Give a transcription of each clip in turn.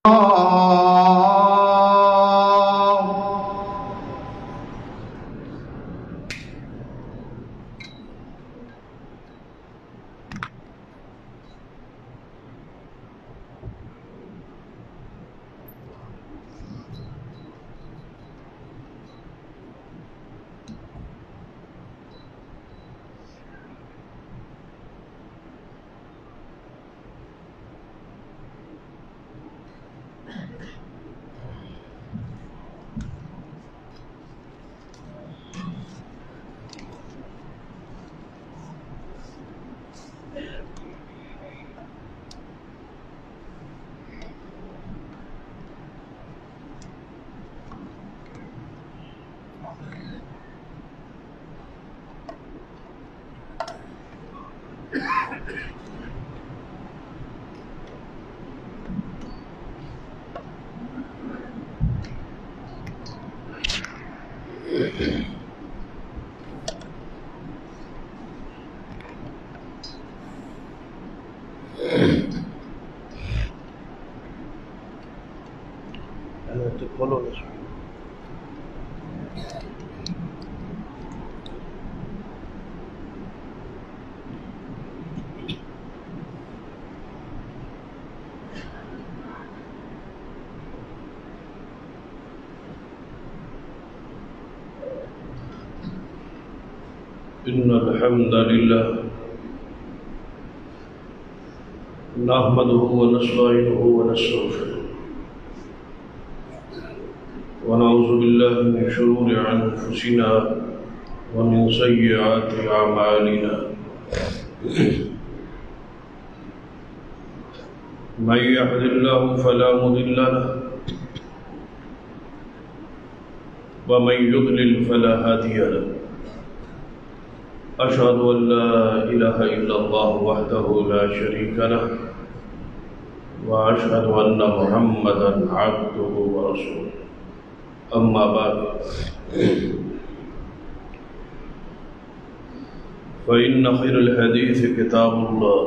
إن الحمد لله نحمده ونستعينه ونستغفره ونعوذ بالله من شرور أنفسنا ومن سيئات أعمالنا من يهد الله فلا مضل له ومن يضلل فلا هادي له أشهد أن لا إله إلا الله وحده لا شريك له وأشهد أن محمدا عبده ورسوله أما بعد فإن خير الحديث كتاب الله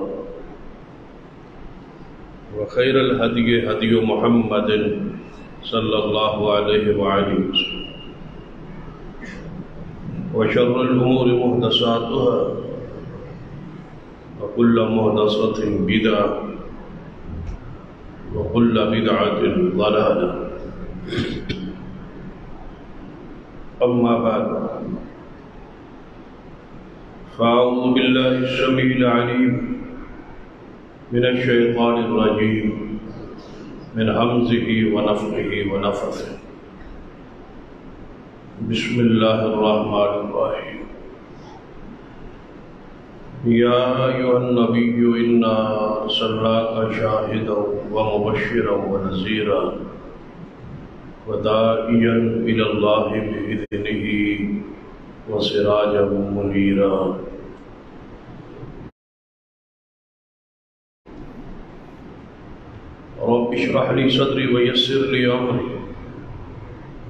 وخير الهدي هدي محمد صلى الله عليه وآله وسلم وشر الأمور محدثاتها وكل محدثة بدعة وكل بدعة ضلالة أما بعد فأعوذ بالله السميع العليم من الشيطان الرجيم من همزه ونفخه ونفثه بسم الله الرحمن الرحيم يا أيها النبي إنا أرسلناك شاهدا ومبشرا ونذيرا وداعيا إلى الله بإذنه وسراجا منيرا رب اشرح لي صدري ويسر لي أمري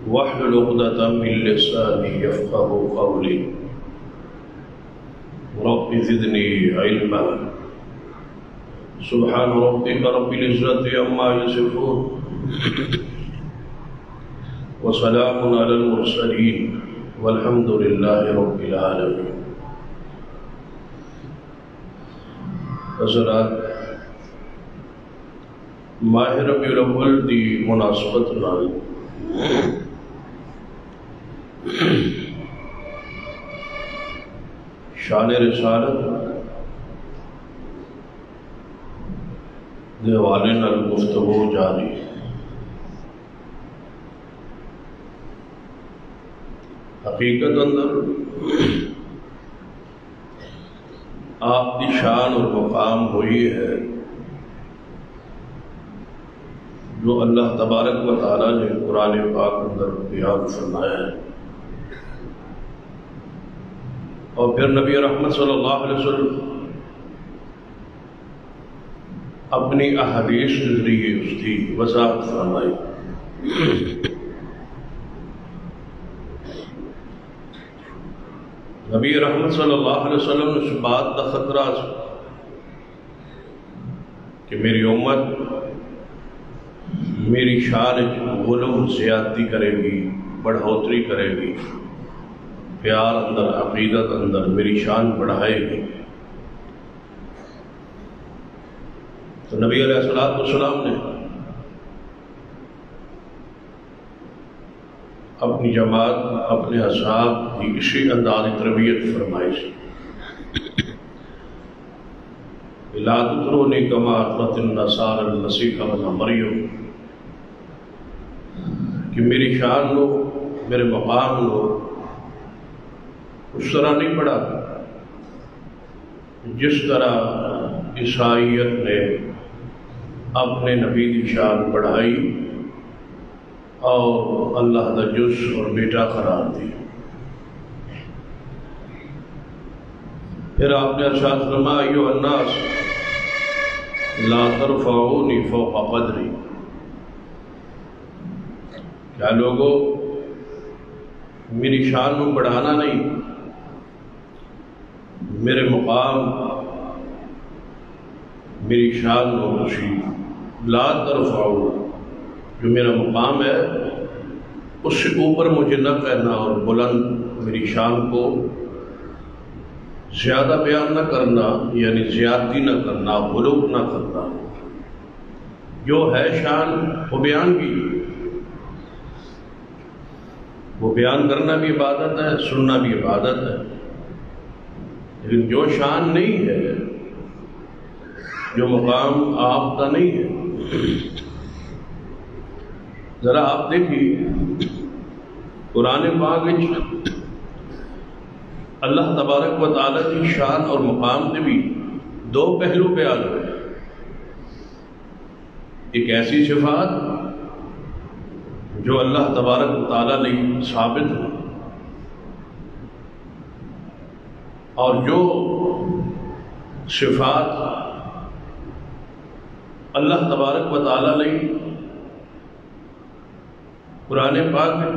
واحلل عقدة من لساني يفقهوا قولي رب زدني علما سبحان ربك رب العزة عما يصفون وسلام على المرسلين والحمد لله رب العالمين. حضرات، ماہ ربیع الاول دی مناسبت نال شان رسالت دے حوالے نال گفتگو جاری. حقیقت اندر آپ دی شان اور مقام ہوئی ہے جو اللہ تبارک و تعالیٰ نے قرآن پاک اندر بیان فرمایا ہے، اور پھر نبی رحمت صلی اللہ علیہ وسلم اپنی احادیث کے ذریعے اس کی وضاحت فرمائی. نبی رحمت صلی اللہ علیہ وسلم نے اس بات کا خطرہ کہ میری امت میری شان غلو زیادتی کرے گی، بڑھوتری کرے گی، پیار اندر، عقیدت اندر میری شان بڑھائے گی، تو نبی علیہ السلام نے اپنی جماعت، اپنے اصحاب کی اسی انداز تربیت فرمائی سی، لا تطرونی کما اطرت النصارى المسیح ابن مریم، کہ میری شان لو، میرے مقام لو، اس طرح نہیں پڑھا جس طرح عیسائیت نے اپنے نبی کی شان بڑھائی اور اللہ کا جز اور بیٹا قرار دی۔ پھر آپ نے ارشاد فرمایا ایھا الناس لا ترفعونی فوق قدری، کیا لوگوں میری شان کو بڑھانا نہیں، میرے مقام، میری شان کو خوشی، لا ترفعو، جو میرا مقام ہے اس سے اوپر مجھے نہ کہنا، اور بلند میری شان کو زیادہ بیان نہ کرنا، یعنی زیادتی نہ کرنا، غلو نہ کرنا، جو ہے شان وہ بیان کی، وہ بیان کرنا بھی عبادت ہے، سننا بھی عبادت ہے، لیکن جو شان نہیں ہے، جو مقام آپ کا نہیں ہے، ذرا آپ دیکھیے قرآن پاک میں اللہ تبارک و تعالیٰ کی شان اور مقام کے بھی دو پہلو بیان ہوئے، ایک ایسی صفات جو اللہ تبارک و تعالیٰ نے ثابت ہے، اور جو صفات اللہ تبارک و تعالیٰ نے قرآن پاک میں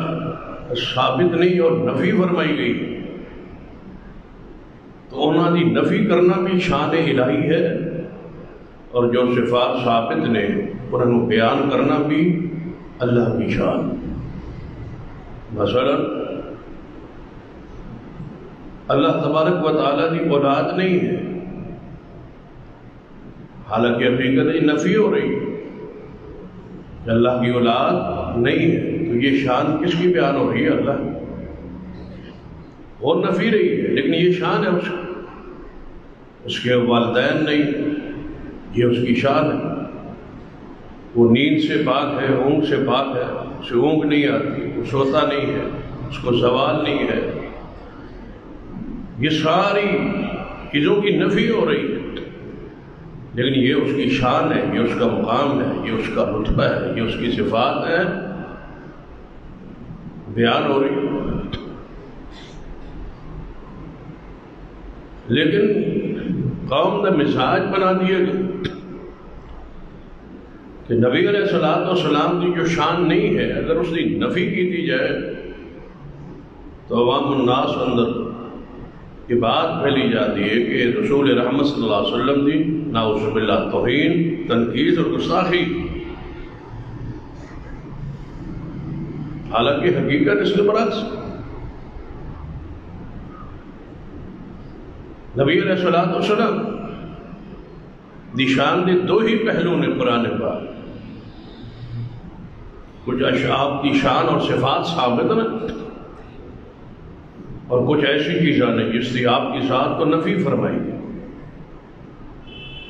ثابت نہیں اور نفی فرمائی گئی، تو انہوں نے نفی کرنا بھی شان الہی ہے، اور جو صفات ثابت نے انہوں بیان کرنا بھی اللہ کی شان۔ مثلا اللہ تبارک و تعالیٰ کی اولاد نہیں ہے، حالانکہ حقیقت یہ نفی ہو رہی ہے کہ اللہ کی اولاد نہیں ہے، تو یہ شان کس کی بیان ہو رہی ہے؟ اللہ کی، اور نفی رہی ہے لیکن یہ شان ہے اس کے والدین نہیں، یہ اس کی شان ہے، وہ نیند سے پاک ہے، اونگ سے پاک ہے، اسے اونگ نہیں آتی، وہ سوتا نہیں ہے، اس کو زوال نہیں ہے، یہ ساری چیزوں کی نفی ہو رہی ہے، لیکن یہ اس کی شان ہے، یہ اس کا مقام ہے، یہ اس کا رتبہ ہے، یہ اس کی صفات ہے، بیان ہو رہی ہے۔ لیکن قوم نے مزاج بنا دیا کہ نبی علیہ السلام کی جو شان نہیں ہے، اگر اس کی نفی کی دی جائے تو عوام الناس اندر یہ بات پھیلی جاتی ہے کہ رسول رحمت صلی اللہ علیہ وسلم کی نعوذ باللہ توہین، تنقید اور گستاخی، حالانکہ حقیقت اس کے برعکس، نبی علیہ السلام دی شان کے دو ہی پہلو نے قرآن پاک، کچھ اشعاب کی شان اور صفات ثابت ہیں اور کچھ ایسی چیزیں ہیں جس کی آپ کی ذات کو نفی فرمائی گئی،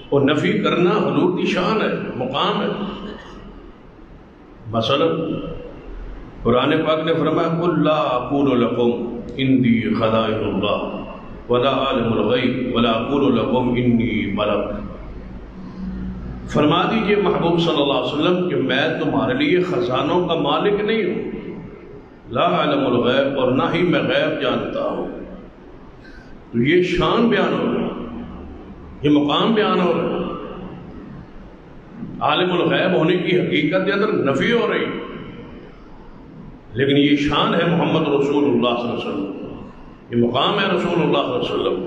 اور نفی کرنا حضور کی شان ہے، مقام ہے۔ مثلا قرآن پاک نے فرمایا قل لا اقول لكم عندي خزائن اللہ ولا عالم الغیب ولا اقول لكم انی ملک، فرما دیجئے محبوب صلی اللہ علیہ وسلم کہ میں تمہارے لیے خزانوں کا مالک نہیں ہوں، لا عالم الغیب، اور نہ ہی میں غیب جانتا ہوں، تو یہ شان بیان ہو رہی ہے، یہ مقام بیان ہو رہا ہے، عالم الغیب ہونے کی حقیقت کے اندر نفی ہو رہی ہے، لیکن یہ شان ہے محمد رسول اللہ صلی اللہ علیہ وسلم، یہ مقام ہے رسول اللہ صلی اللہ علیہ وسلم۔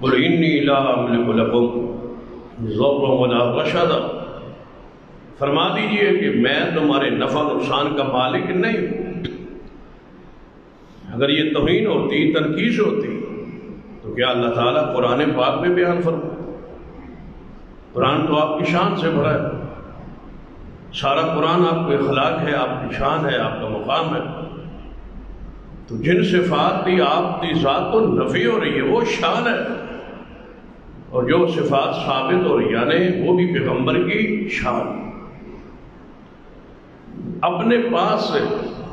قل انی لا املک لکم ضرا ولا رشدا فرما دیجئے کہ میں تمہارے نفع نقصان کا مالک نہیں ہوں۔ اگر یہ توہین ہوتی، تنقیص ہوتی، تو کیا اللہ تعالیٰ قرآن پاک میں بیان فرماتا؟ قرآن تو آپ کی شان سے بھرا ہے، سارا قرآن آپ کو اخلاق ہے، آپ کی شان ہے، آپ کا مقام ہے۔ تو جن صفات کی آپ کی ذات تو نفی ہو رہی ہے وہ شان ہے، اور جو صفات ثابت ہو رہی ہے وہ بھی پیغمبر کی شان۔ اپنے پاس سے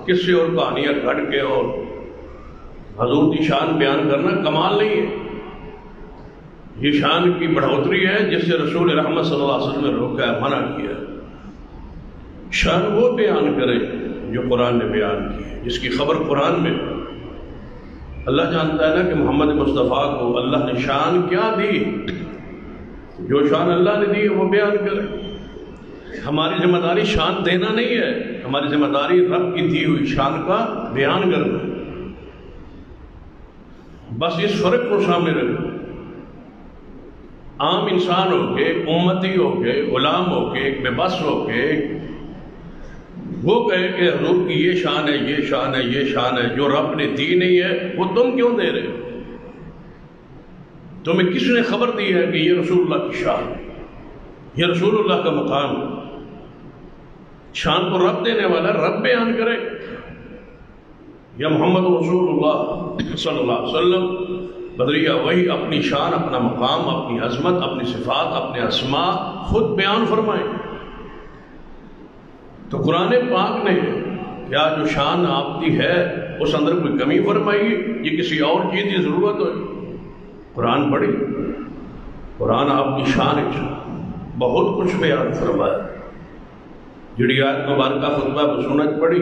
کسی اور کہانیاں گھڑ کے اور حضور کی شان بیان کرنا کمال نہیں ہے، یہ شان کی بڑھوتری ہے جس سے رسول رحمت صلی اللہ علیہ وسلم نے روکا ہے، منع کیا ہے۔ شان وہ بیان کرے جو قرآن نے بیان کی ہے، جس کی خبر قرآن میں۔ اللہ جانتا ہے نا کہ محمد مصطفیٰ کو اللہ نے شان کیا دی، جو شان اللہ نے دی ہے وہ بیان کرے۔ ہماری ذمہ داری شان دینا نہیں ہے، ہماری ذمہ داری رب کی دی ہوئی شان کا بیان کرنا ہے۔ بس اس فرق کو سامنے رکھو، عام انسان ہو کے، امتی ہو کے، غلام ہو کے، بے بس ہو کے وہ کہے کہ حضور کی یہ شان ہے، یہ شان ہے، یہ شان ہے، جو رب نے دی نہیں ہے وہ تم کیوں دے رہے ہو؟ تمہیں کس نے خبر دی ہے کہ یہ رسول اللہ کی شان ہے، یہ رسول اللہ کا مقام ہے؟ شان کو رب دینے والا رب بیان کرے، یا محمد رسول اللہ صلی اللہ علیہ وسلم بدریہ وہی اپنی شان، اپنا مقام، اپنی عظمت، اپنی صفات، اپنے اسماء خود بیان فرمائیں۔ تو قرآن پاک نے کیا جو شان آپ کی ہے اس اندر کوئی کمی فرمائی، یہ کسی اور چیز کی ضرورت ہو؟ قرآن پڑھی، قرآن آپ کی شان بہت کچھ بیان فرمایا۔ جڑی آیت مبارکہ خطبہ بسنت پڑھی،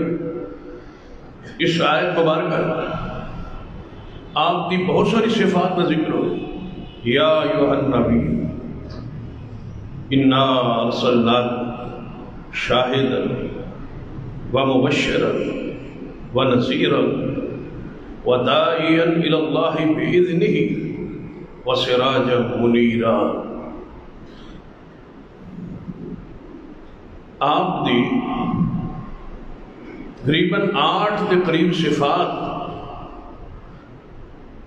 اس آیت مبارکہ آپ کی بہت ساری صفات کا ذکر ہو۔ یا ایھا النبی انا ارسلناک شاہدا ومبشرا ونذیرا وداعیا الی اللہ باذنہ وسراجا منیرا۔ آپ دی تقریباً 8 کے قریب صفات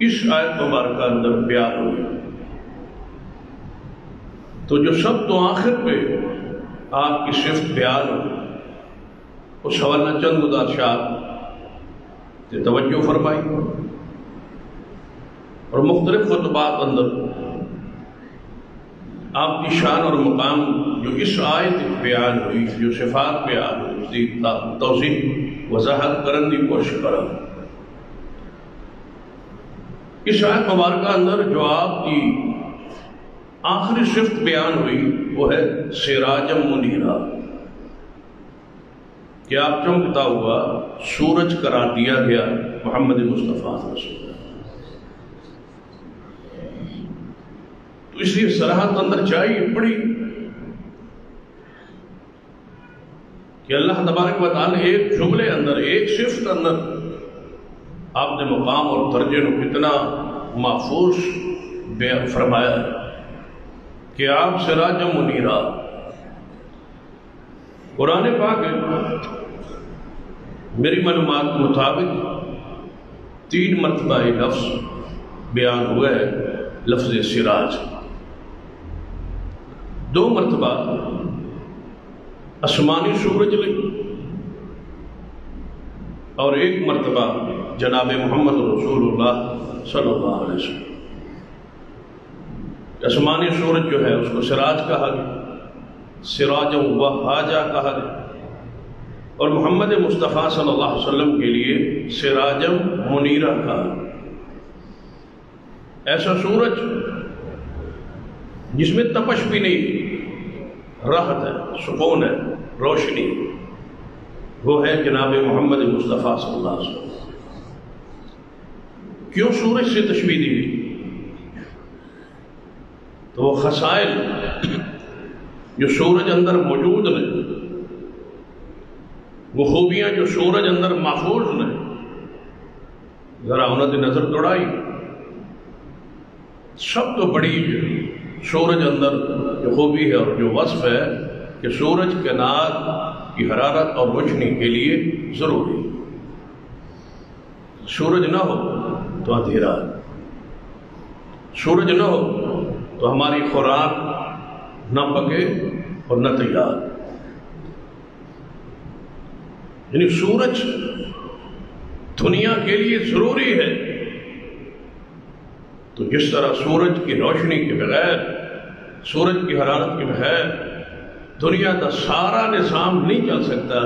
اس آیت مبارکہ اندر بیان ہوئی، تو جو سب تو آخر پہ آپ کی صفت بیان ہوئی اس حوالہ چند گزارشات توجہ فرمائی، اور مختلف خطبات اندر آپ کی شان اور مقام جو اس آیت بیان ہوئی، جو صفات بیان ہوئی، اس کی توضیح وضاحت کرنے کی کوشش کرا۔ اس آیت مبارکہ اندر جو آپ کی آخری صفت بیان ہوئی وہ ہے سراجم منیرا، کہ آپ چمکتا ہوا سورج قرار دیا گیا محمد مصطفیٰ صلی اللہ علیہ وسلم۔ تو اس لیے صراحت اندر چاہیے پڑی کہ اللہ تبارک و تعالی ایک جملے اندر، ایک صفت اندر آپ نے مقام اور درجے کو کتنا محفوظ بیان فرمایا ہے کہ آپ سراج منیرا۔ قرآن پاک میری معلومات کے مطابق 3 مرتبہ یہ لفظ بیان ہوا ہے، لفظ سراج۔ 2 مرتبہ آسمانی سورج لگی، اور 1 مرتبہ جناب محمد رسول اللہ صلی اللہ علیہ وسلم۔ آسمانی سورج جو ہے اس کو سراج کہا گیا، سراج وہاجا کہا گیا، اور محمد مصطفیٰ صلی اللہ علیہ وسلم کے لیے سراجم منیرہ کہا۔ ایسا سورج جس میں تپش بھی نہیں، راحت ہے، سکون ہے، روشنی، وہ ہے جناب محمد مصطفیٰ صلی اللہ علیہ وسلم۔ کیوں سورج سے تشبیہ دی گئی؟ تو وہ خصائل جو سورج اندر موجود ہیں، وہ خوبیاں جو سورج اندر محفوظ ہیں، ذرا انہوں نے نظر دوڑائی۔ سب تو بڑی سورج اندر جو خوبی ہے اور جو وصف ہے کہ سورج کائنات کی حرارت اور روشنی کے لیے ضروری ہے۔ سورج نہ ہو تو اندھیرا ہے، سورج نہ ہو تو ہماری خوراک نہ پکے اور نہ تیار۔ یعنی سورج دنیا کے لیے ضروری ہے، تو جس طرح سورج کی روشنی کے بغیر، سورج کی حرارت کے بغیر دنیا کا سارا نظام نہیں چل سکتا،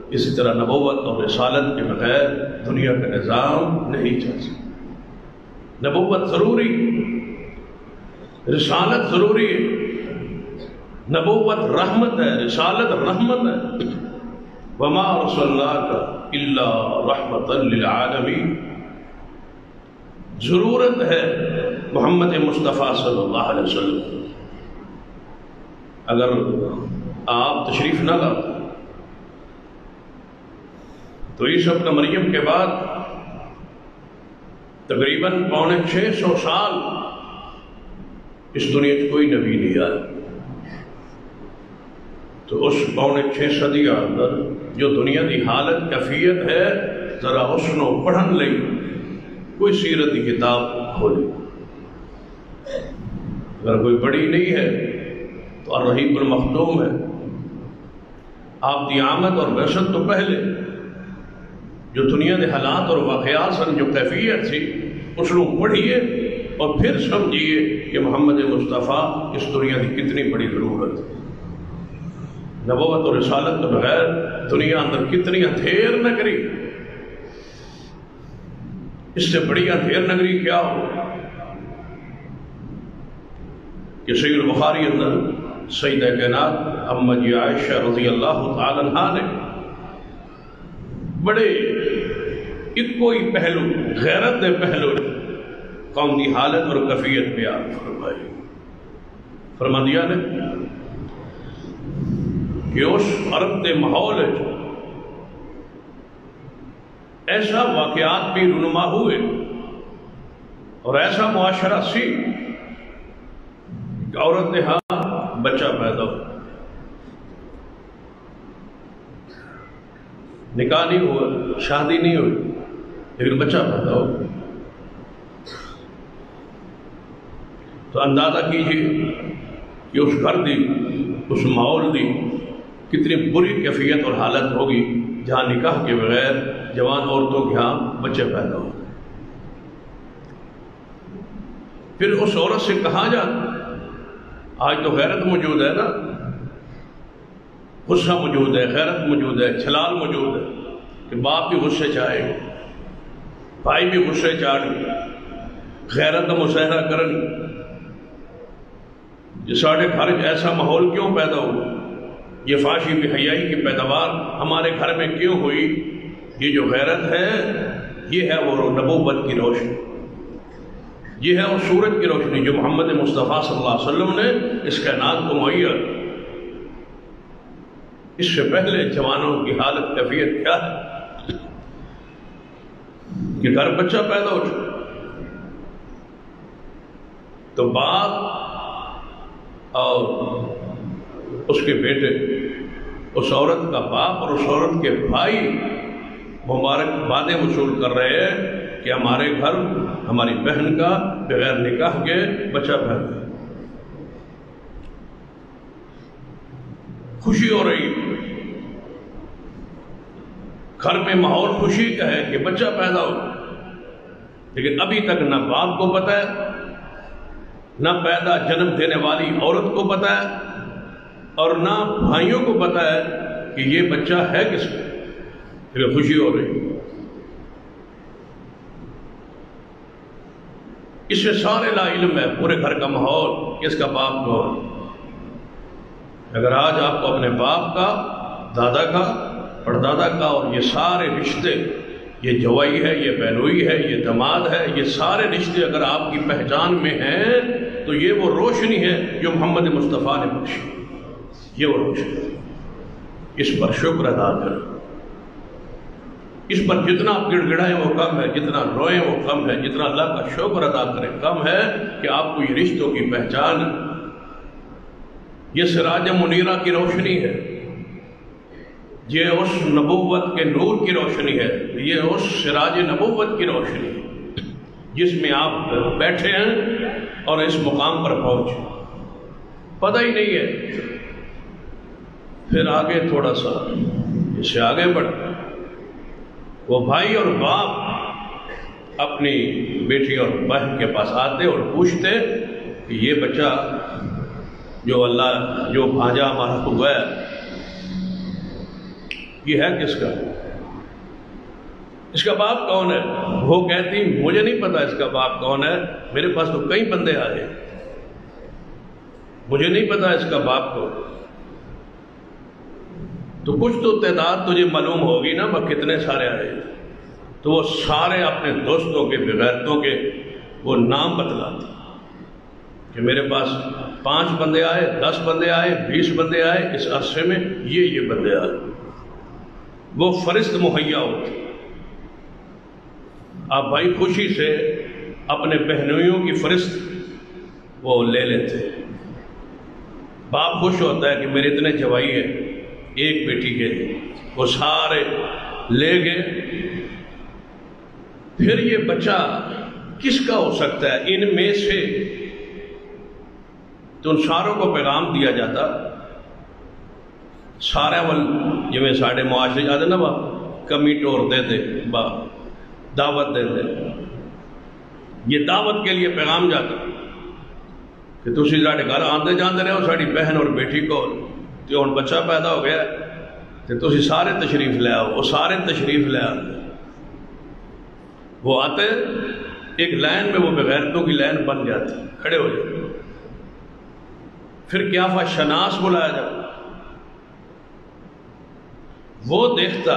اسی طرح نبوت اور رسالت کے بغیر دنیا کا نظام نہیں چل سکتا۔ نبوت ضروری، رسالت ضروری ہے۔ نبوت رحمت ہے، رسالت رحمت ہے۔ وما ارسلناک الا رحمتا للعالمین۔ ضرورت ہے محمد مصطفیٰ صلی اللہ علیہ وسلم۔ اگر آپ تشریف نہ لاتے تو عیسیٰ ابن مریم کے بعد تقریباً 650 سال اس دنیا میں کوئی نبی نہیں آیا۔ تو اس 6.5 صدی اندر جو دنیا کی حالت کیفیت ہے، ذرا اس نو پڑھن لئی کوئی سیرت کی کتاب کھولے۔ اگر کوئی بڑی نہیں ہے تو الرحیق المختوم ہے۔ آپ کی آمد اور بعثت تو پہلے جو دنیا کے حالات اور واقعات سن، جو کیفیت تھی، اس کو پڑھیے اور پھر سمجھیے کہ محمد مصطفیٰ اس دنیا کی کتنی بڑی ضرورت ہے۔ نبوت اور رسالت کے بغیر دنیا اندر کتنی اندھیر نگری، اس سے بڑی اندھیر نگری کیا ہو کہ صحیح البخاری اندر سیدہ کائنات اماں جی عائشہ رضی اللہ تعالی عنہا نے بڑے ایک کوئی پہلو، غیرت دے پہلو قوم کی حالت اور کیفیت بیان فرمائی۔ فرما دیا نے کہ اس عرب کے ماحول ایسا واقعات بھی رونما ہوئے اور ایسا معاشرہ سی کہ عورت نے ہاں بچہ پیدا ہو، نکاح نہیں ہوا، شادی نہیں ہوئی، لیکن بچہ پیدا ہو۔ تو اندازہ کیجیے کہ اس گھر دی، اس ماحول دی کتنی بری کیفیت اور حالت ہوگی جہاں نکاح کے بغیر جوان عورتوں کے ہاں بچے پیدا ہو۔ پھر اس عورت سے کہا جاتا، آج تو غیرت موجود ہے نا، غصہ موجود ہے، غیرت موجود ہے، چھلال موجود ہے کہ باپ بھی غصے چاہے گا، بھائی بھی غصے چاہے، غیرت کا مظاہرہ کرن۔ یہ ساڑھے گھر ایسا ماحول کیوں پیدا ہوا؟ یہ فحاشی بے حیائی کی پیداوار ہمارے گھر میں کیوں ہوئی؟ یہ جو غیرت ہے، یہ ہے وہ نبوت کی روشنی، یہ ہے وہ سورج کی روشنی جو محمد مصطفیٰ صلی اللہ علیہ وسلم نے اس کائنات کو مہیا۔ اس سے پہلے جوانوں کی حالت کیفیت کیا ہے کہ گھر بچہ پیدا ہو چکا تو باپ اور اس کے بیٹے، اس عورت کا باپ اور اس عورت کے بھائی مبارک بادیں وصول کر رہے ہیں کہ ہمارے گھر ہماری بہن کا بغیر نکاح کے بچہ پیدا ہے۔ خوشی ہو رہی، گھر میں ماحول خوشی کا ہے کہ بچہ پیدا ہو، لیکن ابھی تک نہ باپ کو پتہ ہے، نہ پیدا جنم دینے والی عورت کو پتہ ہے، اور نہ بھائیوں کو پتہ ہے کہ یہ بچہ ہے کس کا، پھر خوشی ہو رہی۔ اس سے سارے لا علم ہے پورے گھر کا ماحول، کس کا باپ کو۔ اگر آج آپ کو اپنے باپ کا، دادا کا، پردادا کا اور یہ سارے رشتے، یہ جوائی ہے، یہ بہنوئی ہے، یہ داماد ہے، یہ سارے رشتے اگر آپ کی پہچان میں ہیں تو یہ وہ روشنی ہے جو محمد مصطفیٰ نے بخشی، یہ وہ روشنی، اس پر شکر ادا کریں۔ اس پر جتنا آپ گڑ گڑائیں وہ کم ہے، جتنا روئیں وہ کم ہے، جتنا اللہ کا شکر ادا کریں کم ہے کہ آپ کو یہ رشتوں کی پہچان ہے۔ یہ سراج منیرہ کی روشنی ہے، یہ اس نبوت کے نور کی روشنی ہے، یہ اس سراج نبوت کی روشنی ہے جس میں آپ بیٹھے ہیں اور اس مقام پر پہنچے، پتہ ہی نہیں ہے۔ پھر آگے تھوڑا سا اس سے آگے بڑھ، وہ بھائی اور باپ اپنی بیٹی اور بہن کے پاس آتے اور پوچھتے کہ یہ بچہ جو بھانجا ہمارا ہوا ہے یہ ہے کس کا، اس کا باپ کون ہے؟ وہ کہتی مجھے نہیں پتا اس کا باپ کون ہے، میرے پاس تو کئی بندے آئے، مجھے نہیں پتا اس کا باپ کون۔ تو کچھ تو تعداد تجھے معلوم ہوگی نا، وہ کتنے سارے آئے؟ تو وہ سارے اپنے دوستوں کے بغیرتوں کے وہ نام بتلاتے کہ میرے پاس 5 بندے آئے، 10 بندے آئے، 20 بندے آئے، اس عرصے میں یہ بندے آئے۔ وہ فرست مہیا ہوتی، آپ بھائی خوشی سے اپنے بہنوئیوں کی فرست وہ لے لیتے، باپ خوش ہوتا ہے کہ میرے اتنے جوائی ہیں ایک بیٹی کے لیے، وہ سارے لے گئے۔ پھر یہ بچہ کس کا ہو سکتا ہے ان میں سے؟ تو ان ساروں کو پیغام دیا جاتا، سارے جی میں ساڑھے معاشرے جاتے نا با کمی ٹور دیتے، با دعوت دیتے، یہ دعوت کے لیے پیغام جاتا کہ تسی ساڑھے گھر آندے جاندے رہے ہو، ساڑھی بہن اور بیٹی کو تو ان بچہ پیدا ہو گیا تو تسی سارے تشریف لے آؤ۔ وہ سارے تشریف لے آتے، وہ آتے ایک لائن میں، وہ بغیرتوں کی لائن بن جاتی، کھڑے ہو جاتے۔ پھر قیافہ شناس بلایا جاتا، وہ دیکھتا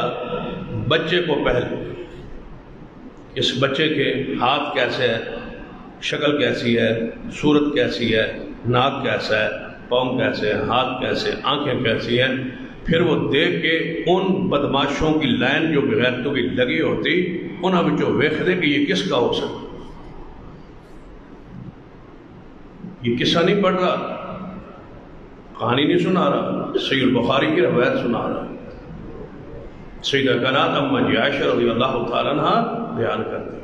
بچے کو پہلے، اس بچے کے ہاتھ کیسے ہے، شکل کیسی ہے، صورت کیسی ہے، ناک کیسا ہے، پاؤں کیسے ہیں، ہاتھ کیسے، آنکھیں کیسی ہیں۔ پھر وہ دیکھ کے ان بدماشوں کی لائن جو بغیرتوں کی لگی ہوتی، انہاں بچوں ویکھ دے کہ یہ کس کا ہو سکتا۔ یہ قصہ نہیں پڑھ رہا، کہانی نہیں سنا رہا، صحیح البخاری کی روایت سنا رہا۔ سیدہ کائنات اماں عائشہ رضی اللہ تعالیٰ عنہ بیان کرتے،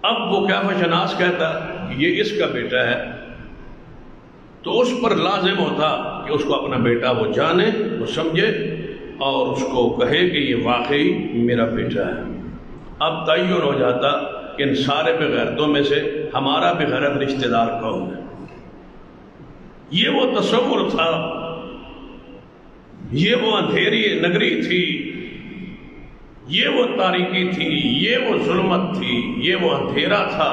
اب وہ قیافہ شناس کہتا یہ اس کا بیٹا ہے، تو اس پر لازم ہوتا کہ اس کو اپنا بیٹا وہ جانے، وہ سمجھے اور اس کو کہے کہ یہ واقعی میرا بیٹا ہے۔ اب تعین ہو جاتا کہ ان سارے بغیرتوں میں سے ہمارا بغیرت رشتہ دار کون ہے۔ یہ وہ تصور تھا، یہ وہ اندھیری نگری تھی، یہ وہ تاریکی تھی، یہ وہ ظلمت تھی، یہ وہ اندھیرا تھا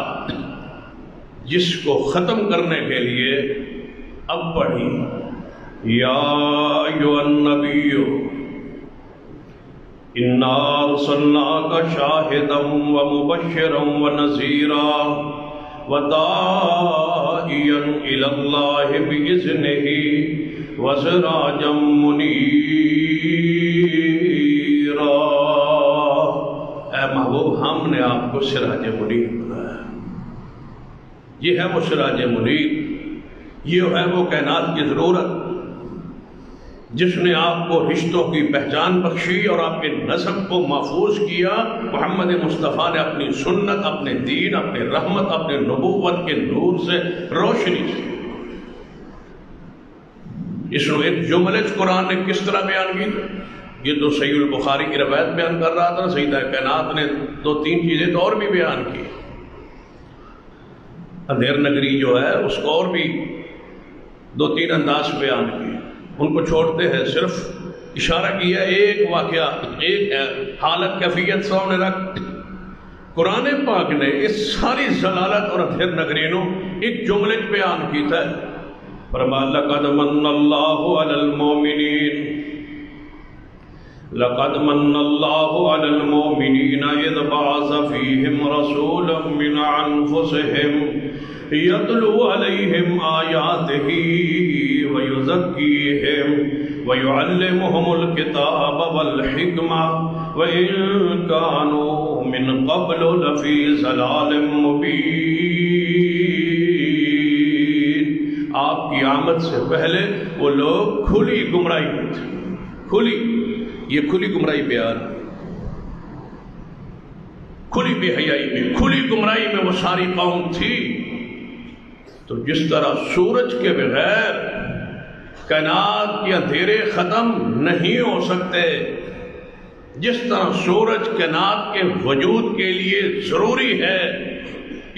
جس کو ختم کرنے کے لیے اب پڑھی یا ایھا النبی انا ارسلناک شاہدا ومبشرا ونذیرا وداعیا الی اللہ باذنہ وسراجا منیرا۔ اے محبوب، ہم نے آپ کو سراج منیر بنایا، یہ ہے وہ سراج منیر، یہ ہے وہ کائنات کی ضرورت جس نے آپ کو رشتوں کی پہچان بخشی اور آپ کے نسب کو محفوظ کیا۔ محمد مصطفیٰ نے اپنی سنت، اپنے دین، اپنی رحمت، اپنے نبوت کے نور سے روشنی کی۔ اس نے ایک جملے قرآن نے کس طرح بیان کی؟ یہ تو صحیح البخاری کی روایت بیان کر رہا تھا، سیدہ کائنات نے 2-3 چیزیں تو اور بھی بیان کی۔ اندھیر نگری جو ہے اس کو اور بھی 2-3 انداز بیان کیے، ان کو چھوڑتے ہیں، صرف اشارہ کیا ایک واقعہ، ایک حالت کیفیت سامنے رکھ۔ قرآن پاک نے اس ساری ضلالت اور اندھیر نگری نو ایک جملے بیان کیتا ہے، فرمایا لقد من اللہ علی المؤمنین، لقد من اللہ علی المؤمنین اذ بعث فیہم رسولا من انفسہم یتلو علیہم آیاتہ ویزکیہم ویعلمہم الکتاب والحکمہ وإن كانوا من قبل لفی ضلال مبین۔ کی آمد سے پہلے وہ لوگ کھلی گمراہی میں تھے. یہ کھلی گمراہی بیان، کھلی بے حیائی میں، کھلی گمراہی میں وہ ساری قوم تھی. تو جس طرح سورج کے بغیر کائنات کے اندھیرے ختم نہیں ہو سکتے، جس طرح سورج کائنات کے وجود کے لیے ضروری ہے،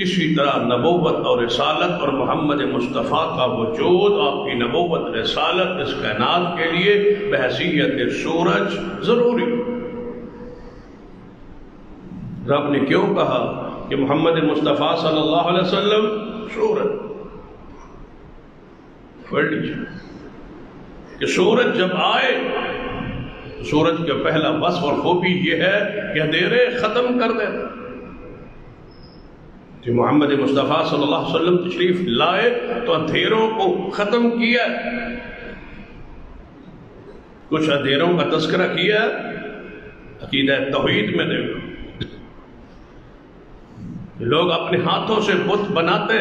اسی طرح نبوت اور رسالت اور محمد مصطفیٰ کا وجود، آپ کی نبوت رسالت اس کائنات کے لیے بحیثیت سورج ضروری. رب نے کیوں کہا کہ محمد مصطفیٰ صلی اللہ علیہ وسلم سورج؟ پڑھ لیجیے کہ سورج جب آئے، سورج کا پہلا وصف اور خوبی یہ ہے کہ اندھیرے ختم کر دیتا. کہ محمد مصطفیٰ صلی اللہ علیہ وسلم تشریف لائے تو اندھیروں کو ختم کیا. کچھ اندھیروں کا تذکرہ کیا عقیدہ توحید میں دیکھو. لوگ اپنے ہاتھوں سے بت بناتے،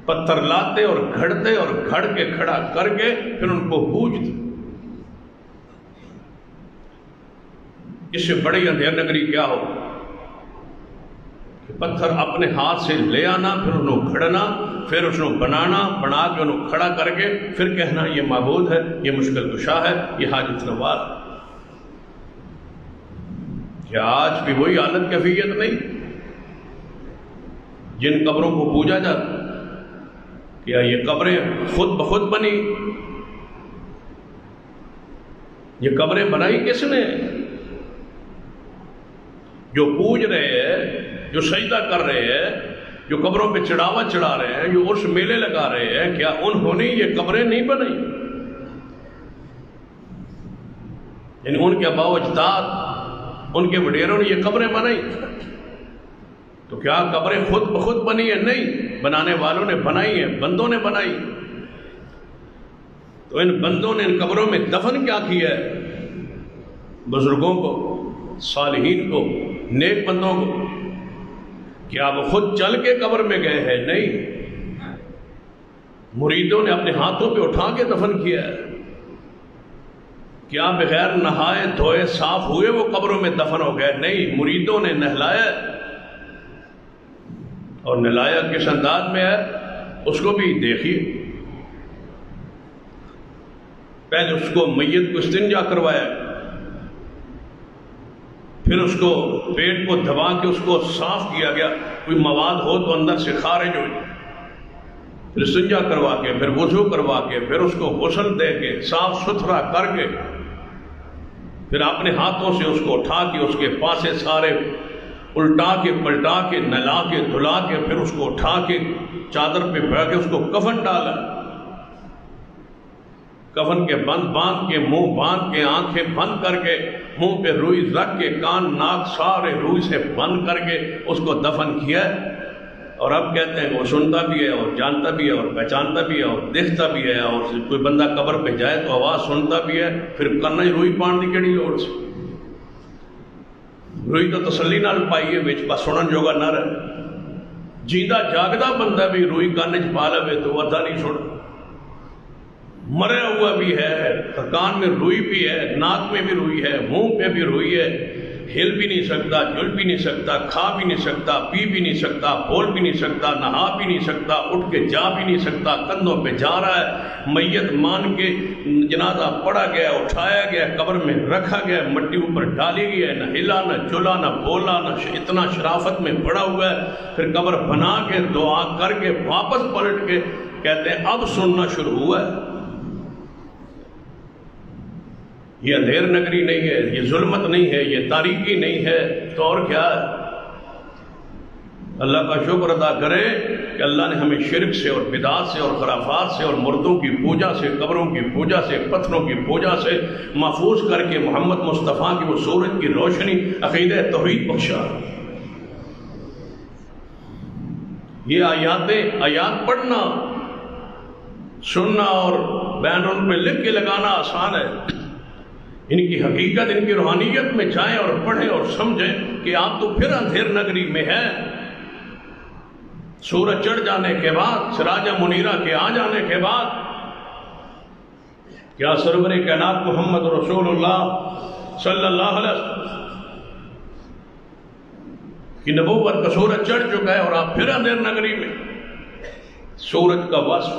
پتھر لاتے اور گھڑتے اور گھڑ کے کھڑا کر کے پھر ان کو پوجتے. اس سے بڑی اندھیر نگری کیا ہو کہ پتھر اپنے ہاتھ سے لے آنا، پھر انہوں گھڑنا، پھر اس کو بنانا، بنا کے انہوں کھڑا کر کے پھر کہنا یہ معبود ہے، یہ مشکل کشا ہے، یہ حاجت نواز. کیا آج بھی وہی حالت کیفیت نہیں؟ جن قبروں کو پوجا جاتا، کیا یہ قبریں خود بخود بنی؟ یہ قبریں بنائی کس نے؟ جو پوج رہے ہیں، جو سجدہ کر رہے ہیں، جو قبروں پہ چڑھاوا چڑھا رہے ہیں، جو عرس میلے لگا رہے ہیں، کیا انہوں نے یہ قبریں نہیں بنائی؟ یعنی ان کے آباء و اجداد، ان کے وڈیروں نے یہ قبریں بنائی. تو کیا قبریں خود بخود بنی ہیں؟ نہیں، بنانے والوں نے بنائی ہیں، بندوں نے بنائی. تو ان بندوں نے ان قبروں میں دفن کیا کیا ہے؟ بزرگوں کو، صالحین کو، نیک بندوں کو. کیا وہ خود چل کے قبر میں گئے ہیں؟ نہیں، مریدوں نے اپنے ہاتھوں پہ اٹھا کے دفن کیا ہے. کیا بغیر نہائے دھوئے صاف ہوئے وہ قبروں میں دفن ہو گئے؟ نہیں، مریدوں نے نہلایا. اور نہلایا کس انداز میں ہے اس کو بھی دیکھیے. پہلے اس کو میت کو استنجا کروایا، پھر اس کو پیٹ کو دبا کے اس کو صاف کیا گیا، کوئی مواد ہو تو اندر سے خارج ہو جائے. پھر استنجا کروا کے، پھر وضو کروا کے، پھر اس کو غسل دے کے صاف ستھرا کر کے، پھر اپنے ہاتھوں سے اس کو اٹھا کے اس کے پاسے سارے الٹا کے پلٹا کے نلا کے دھلا کے پھر اس کو اٹھا کے چادر پہ بیٹھ کے اس کو کفن ڈالا. کفن کے بند باندھ کے، منہ باندھ کے، آنکھیں بند کر کے، منہ پہ روئی رکھ کے، کان ناک سارے روئی سے بند کر کے اس کو دفن کیا. اور اب کہتے ہیں کہ وہ سنتا بھی ہے اور جانتا بھی ہے اور پہچانتا بھی ہے اور دیکھتا بھی ہے، اور کوئی بندہ قبر پہ جائے تو آواز سنتا بھی ہے. پھر کرنا ہی روئی پان دی کیڑی لوڑ سے؟ روئی تو تسلی نال پائیے بچ بس سنن جوگا نہ رہے. جیندہ جاگدہ بندہ بھی روئی کانج پا لے تو ادھا نہیں سن. مرا ہوا بھی ہے، کان میں روئی بھی ہے، ناک میں بھی روئی ہے، منہ پہ بھی روئی ہے. ہل بھی نہیں سکتا، جل بھی نہیں سکتا، کھا بھی نہیں سکتا، پی بھی نہیں سکتا، بول بھی نہیں سکتا، نہا بھی نہیں سکتا، اٹھ کے جا بھی نہیں سکتا، کندھوں پہ جا رہا ہے. میت مان کے جنازہ پڑا گیا، اٹھایا گیا، قبر میں رکھا گیا، مٹی اوپر ڈالی گئی ہے، نہ ہلا نہ جلا نہ بولا، نہ اتنا شرافت میں پڑا ہوا ہے. پھر قبر بنا کے دعا کر کے واپس پلٹ کے کہتے ہیں اب سننا شروع ہوا ہے. یہ اندھیر نگری نہیں ہے، یہ ظلمت نہیں ہے، یہ تاریکی نہیں ہے، تو اور کیا ہے؟ اللہ کا شکر ادا کرے کہ اللہ نے ہمیں شرک سے اور بدعات سے اور خرافات سے اور مردوں کی پوجا سے، قبروں کی پوجا سے، پتھروں کی پوجا سے محفوظ کر کے محمد مصطفیٰ کی وہ سورج کی روشنی عقیدہ توحید بخشا. یہ آیات پڑھنا، سننا اور بینروں پہ لکھ کے لگانا آسان ہے. ان کی حقیقت، ان کی روحانیت میں جائیں اور پڑھیں اور سمجھیں کہ آپ تو پھر اندھیر نگری میں ہیں. سورج چڑھ جانے کے بعد، سراج منیرہ کے آ جانے کے بعد، کیا سرور کائنات محمد رسول اللہ صلی اللہ علیہ وسلم کی نبوت کا سورج چڑھ چکا ہے اور آپ پھر اندھیر نگری میں؟ سورج کا وصف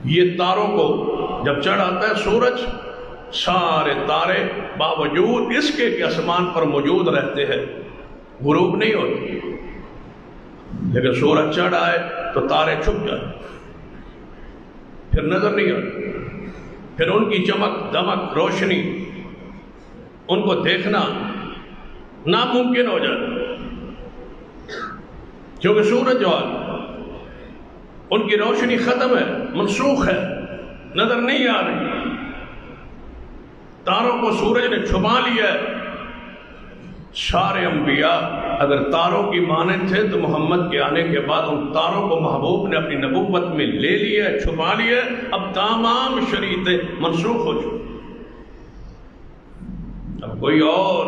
یہ تاروں کو جب چڑھ آتا ہے سورج، سارے تارے باوجود اس کے کہ آسمان پر موجود رہتے ہیں، غروب نہیں ہوتی، لیکن سورج چڑھ آئے تو تارے چھپ جائیں، پھر نظر نہیں آتی، پھر ان کی چمک دمک روشنی ان کو دیکھنا ناممکن ہو جائے، کیونکہ سورج جو آ ان کی روشنی ختم ہے، منسوخ ہے، نظر نہیں آ رہی، تاروں کو سورج نے چھپا لیا ہے۔ سارے انبیاء اگر تاروں کی مانند تھے تو محمد کے آنے کے بعد ان تاروں کو محبوب نے اپنی نبوت میں لے لیا، چھپا لیا، اب تمام شریعتیں منسوخ ہو چکی، اب کوئی اور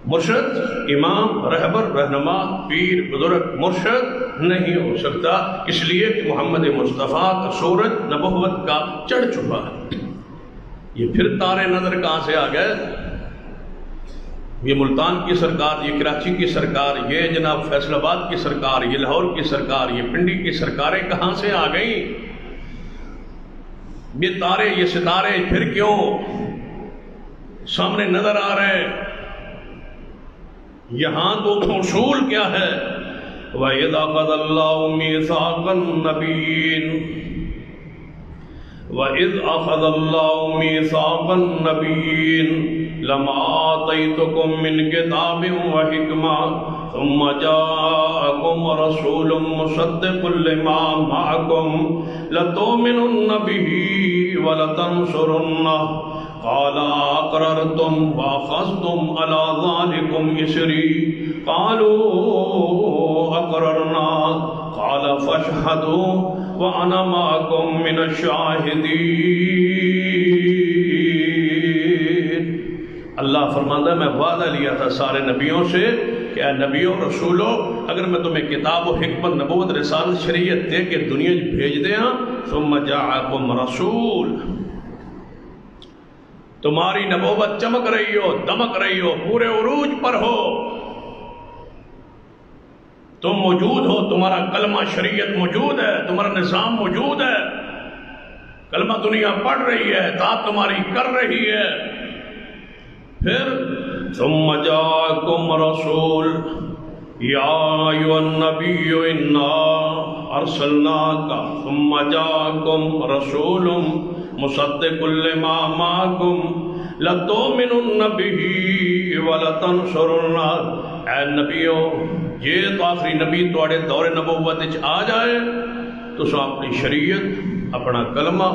مرشد، امام، رہبر، رہنما، پیر، بزرگ، مرشد نہیں ہو سکتا، اس لیے کہ محمد مصطفیٰ کا سورج نبوت کا چڑھ چکا ہے۔ یہ پھر تارے نظر کہاں سے آ گئے؟ یہ ملتان کی سرکار، یہ کراچی کی سرکار، یہ جناب فیصل آباد کی سرکار، یہ لاہور کی سرکار، یہ پنڈی کی سرکاریں کہاں سے آ گئیں؟ یہ تارے، یہ ستارے پھر کیوں سامنے نظر آ رہے ہیں؟ یہاں تو اصول کیا ہے؟ وَإِذْ أَخَذَ اللَّهُ مِيثَاقَ النَّبِيِّينَ وَإِذْ أَخَذَ اللَّهُ مِيثَاقَ النَّبِيِّينَ لَمَا آتَيْتُكُم مِّن كِتَابٍ وَحِكْمَةٍ ثُمَّ جَاءَكُمْ رَسُولٌ مُّصَدِّقٌ لِّمَا مَعَكُمْ لَتُؤْمِنُنَّ بِهِ وَلَتَنصُرُنَّهُ قَالَ أَقْرَرْتُمْ وَأَخَذْتُمْ عَلَىٰ ذَٰلِكُمْ إِصْرِي قَالُوا أَقْرَرْنَا قَالَ فَاشْهَدُوا وَأَنَا مَعَكُمْ مِنَ الشَّاهِدِينَ۔ اللہ فرماتا ہے میں وعدہ لیا تھا سارے نبیوں سے کہ اے نبیوں رسولوں، اگر میں تمہیں کتاب و حکمت نبوت رسالت شریعت دے کے دنیا بھیج دیا، ثم جاءکم رسول، تمہاری نبوت چمک رہی ہو، دمک رہی ہو، پورے عروج پر ہو، تم موجود ہو، تمہارا کلمہ شریعت موجود ہے، تمہارا نظام موجود ہے، کلمہ دنیا پڑھ رہی ہے، اطاعت تمہاری کر رہی ہے، پھر ثم جاءکم رسول یا ایھا النبی انا ارسلناک ثم جاءکم رسول مصدق لما معکم لتؤمنن به ولتنصرنہ۔ اے نبیو، یہ تو آخری نبی توڑے دور نبوت آ جائے تو سو اپنی شریعت، اپنا کلمہ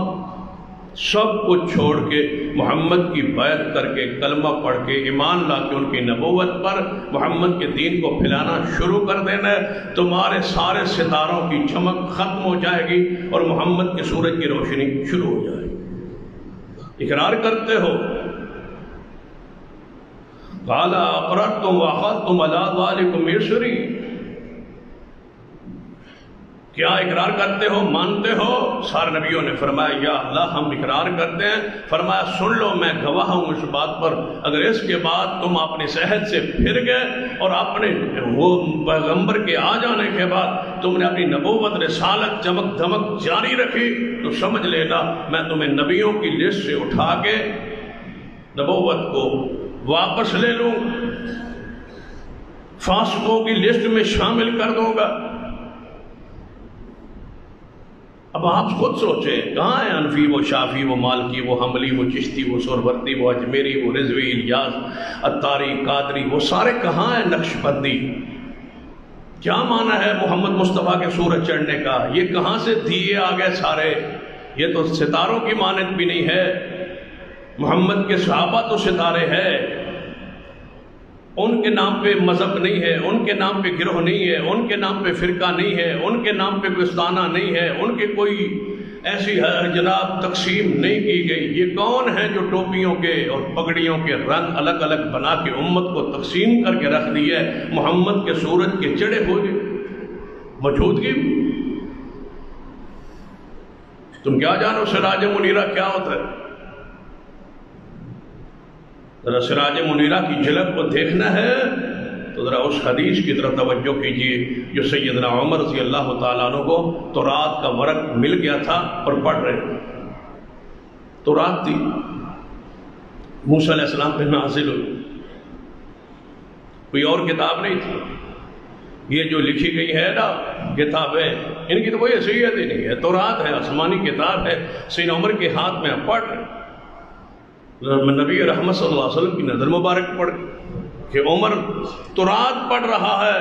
سب کچھ چھوڑ کے محمد کی بیعت کر کے، کلمہ پڑھ کے، ایمان لا کے ان کی نبوت پر محمد کے دین کو پھیلانا شروع کر دینا ہے، تمہارے سارے ستاروں کی چمک ختم ہو جائے گی اور محمد کے سورج کی روشنی شروع ہو جائے گی۔ اقرار کرتے ہو؟ قال اقررتم واخذتم علی ذلکم اصری، کیا اقرار کرتے ہو، مانتے ہو؟ سارے نبیوں نے فرمایا یا اللہ ہم اقرار کرتے ہیں۔ فرمایا سن لو، میں گواہ ہوں اس بات پر، اگر اس کے بعد تم اپنی صحت سے پھر گئے اور اپنے وہ پیغمبر کے آ جانے کے بعد تم نے اپنی نبوت رسالت چمک دمک جاری رکھی تو سمجھ لینا میں تمہیں نبیوں کی لسٹ سے اٹھا کے نبوت کو واپس لے لوں، فاسقوں کی لسٹ میں شامل کر دوں گا۔ اب آپ خود سوچیں، کہاں ہے انفی، وہ شافی، وہ مالکی، وہ حنبلی، وہ چشتی، وہ سہروردی، وہ اجمیری، وہ رضوی، الیاس، اتاری، قادری، وہ سارے کہاں ہیں؟ نقش بندی کیا معنی ہے محمد مصطفیٰ کے سورج چڑھنے کا؟ یہ کہاں سے دیے آ گئے سارے؟ یہ تو ستاروں کی مانند بھی نہیں ہے، محمد کے صحابہ تو ستارے ہیں، ان کے نام پہ مذہب نہیں ہے، ان کے نام پہ گروہ نہیں ہے، ان کے نام پہ فرقہ نہیں ہے، ان کے نام پہ گستانہ نہیں ہے، ان کے کوئی ایسی جناب تقسیم نہیں کی گئی۔ یہ کون ہیں جو ٹوپیوں کے اور پگڑیوں کے رنگ الگ الگ بنا کے امت کو تقسیم کر کے رکھ دی ہے؟ محمد کے سورج کے چڑھے ہوئے موجودگی۔ تم کیا جانو سراج منیرہ کیا ہوتا ہے؟ ذرا سراج منیرہ کی جھلک کو دیکھنا ہے تو ذرا اس حدیث کی طرف توجہ کیجیے جو سیدنا عمر رضی اللہ تعالیٰ عنہ کو تورات کا ورق مل گیا تھا اور پڑھ رہے ہیں۔ تورات تھی، موسیٰ علیہ السلام پہ نازل ہوئی، کوئی اور کتاب نہیں تھی۔ یہ جو لکھی گئی ہے نا کتابیں، ان کی تو کوئی حیثیت ہی نہیں ہے۔ تورات ہے، آسمانی کتاب ہے، سیدنا عمر کے ہاتھ میں پڑھ رہے ہیں۔ نبی رحمت صلی اللہ علیہ وسلم کی نظر مبارک پڑھ کہ عمر تورات پڑھ رہا ہے،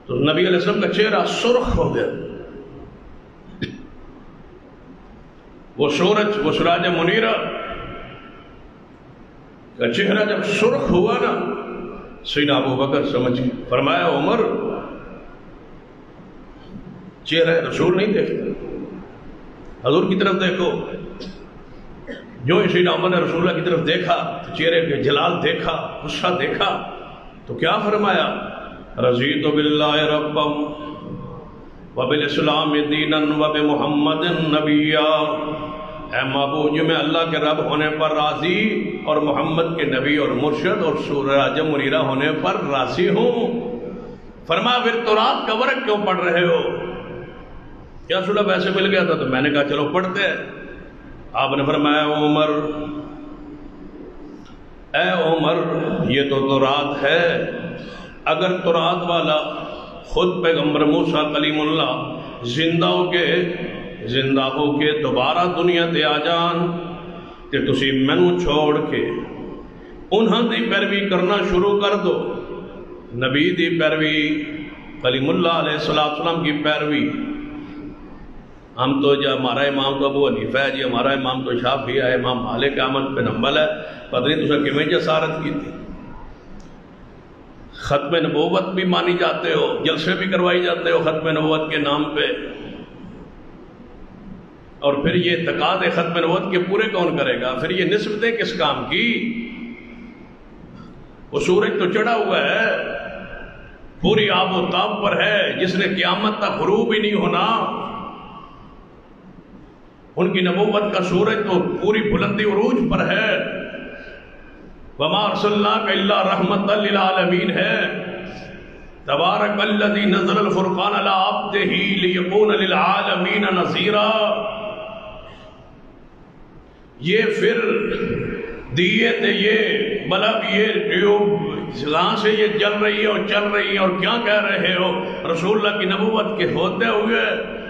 تو نبی علیہ السلام کا چہرہ سرخ ہو گیا۔ وہ سورج، وہ سراج منیرہ کا چہرہ جب سرخ ہوا نا، سیدنا ابو بکر سمجھ فرمایا عمر چہرہ رسول نہیں دیکھتا، حضور کی طرف دیکھو۔ جو سیدنا عمر نے رسول اللہ کی طرف دیکھا تو چہرے کے جلال دیکھا، غصہ دیکھا، تو کیا فرمایا؟ رضیت باللہ ربا وبالاسلام دینا وبمحمد نبیا۔ اے معبود، جو میں اللہ کے رب ہونے پر راضی اور محمد کے نبی اور مرشد اور سورج منیرہ ہونے پر راضی ہوں۔ فرمایا پھر تورات کا ورق کیوں پڑھ رہے ہو؟ کیا رسول اللہ ویسے مل گیا تھا تو میں نے کہا چلو پڑھتے ہیں۔ آپ نے فرمایا عمر، اے عمر، یہ تو تورات ہے، اگر تورات والا خود پیغمبر موسیٰ کلیم اللہ زندہ ہو کے دوبارہ دنیا تے آ جان کہ تسی مینوں چھوڑ کے انہاں دی پیروی کرنا شروع کر دو، نبی دی پیروی، کلیم اللہ علیہ السلام کی پیروی۔ ہم تو جو ہمارا امام تو ابو حنیفہ ہے جی، ہمارا امام تو شافعی ہے، امام مالک احمد بن حنبل ہے، پتہ نہیں تسا کیویں جسارت کی تھی؟ ختم نبوت بھی مانی جاتے ہو، جلسے بھی کروائی جاتے ہو ختم نبوت کے نام پہ، اور پھر یہ تقاضے ختم نبوت کے پورے کون کرے گا؟ پھر یہ نسبتیں کس کام کی؟ وہ سورج تو چڑھا ہوا ہے، پوری آب و تاب پر ہے، جس نے قیامت تک غروب ہی نہیں ہونا۔ ان کی نبوت کا سورج تو پوری بلندی عروج پر ہے۔ وَمَا أَرْسَلْنَاكَ إِلَّا رَحْمَةً لِلْعَالَمِينَ ہے۔ تبارک الذی نزل الفرقان علی عبدہ لیکون للعالمین نذیرا۔ یہ پھر دیے تھے، یہ بلب، یہ ٹیوب جہاں سے یہ جل رہی ہے اور چل رہی ہے، اور کیا کہہ رہے ہو؟ رسول اللہ کی نبوت کے ہوتے ہوئے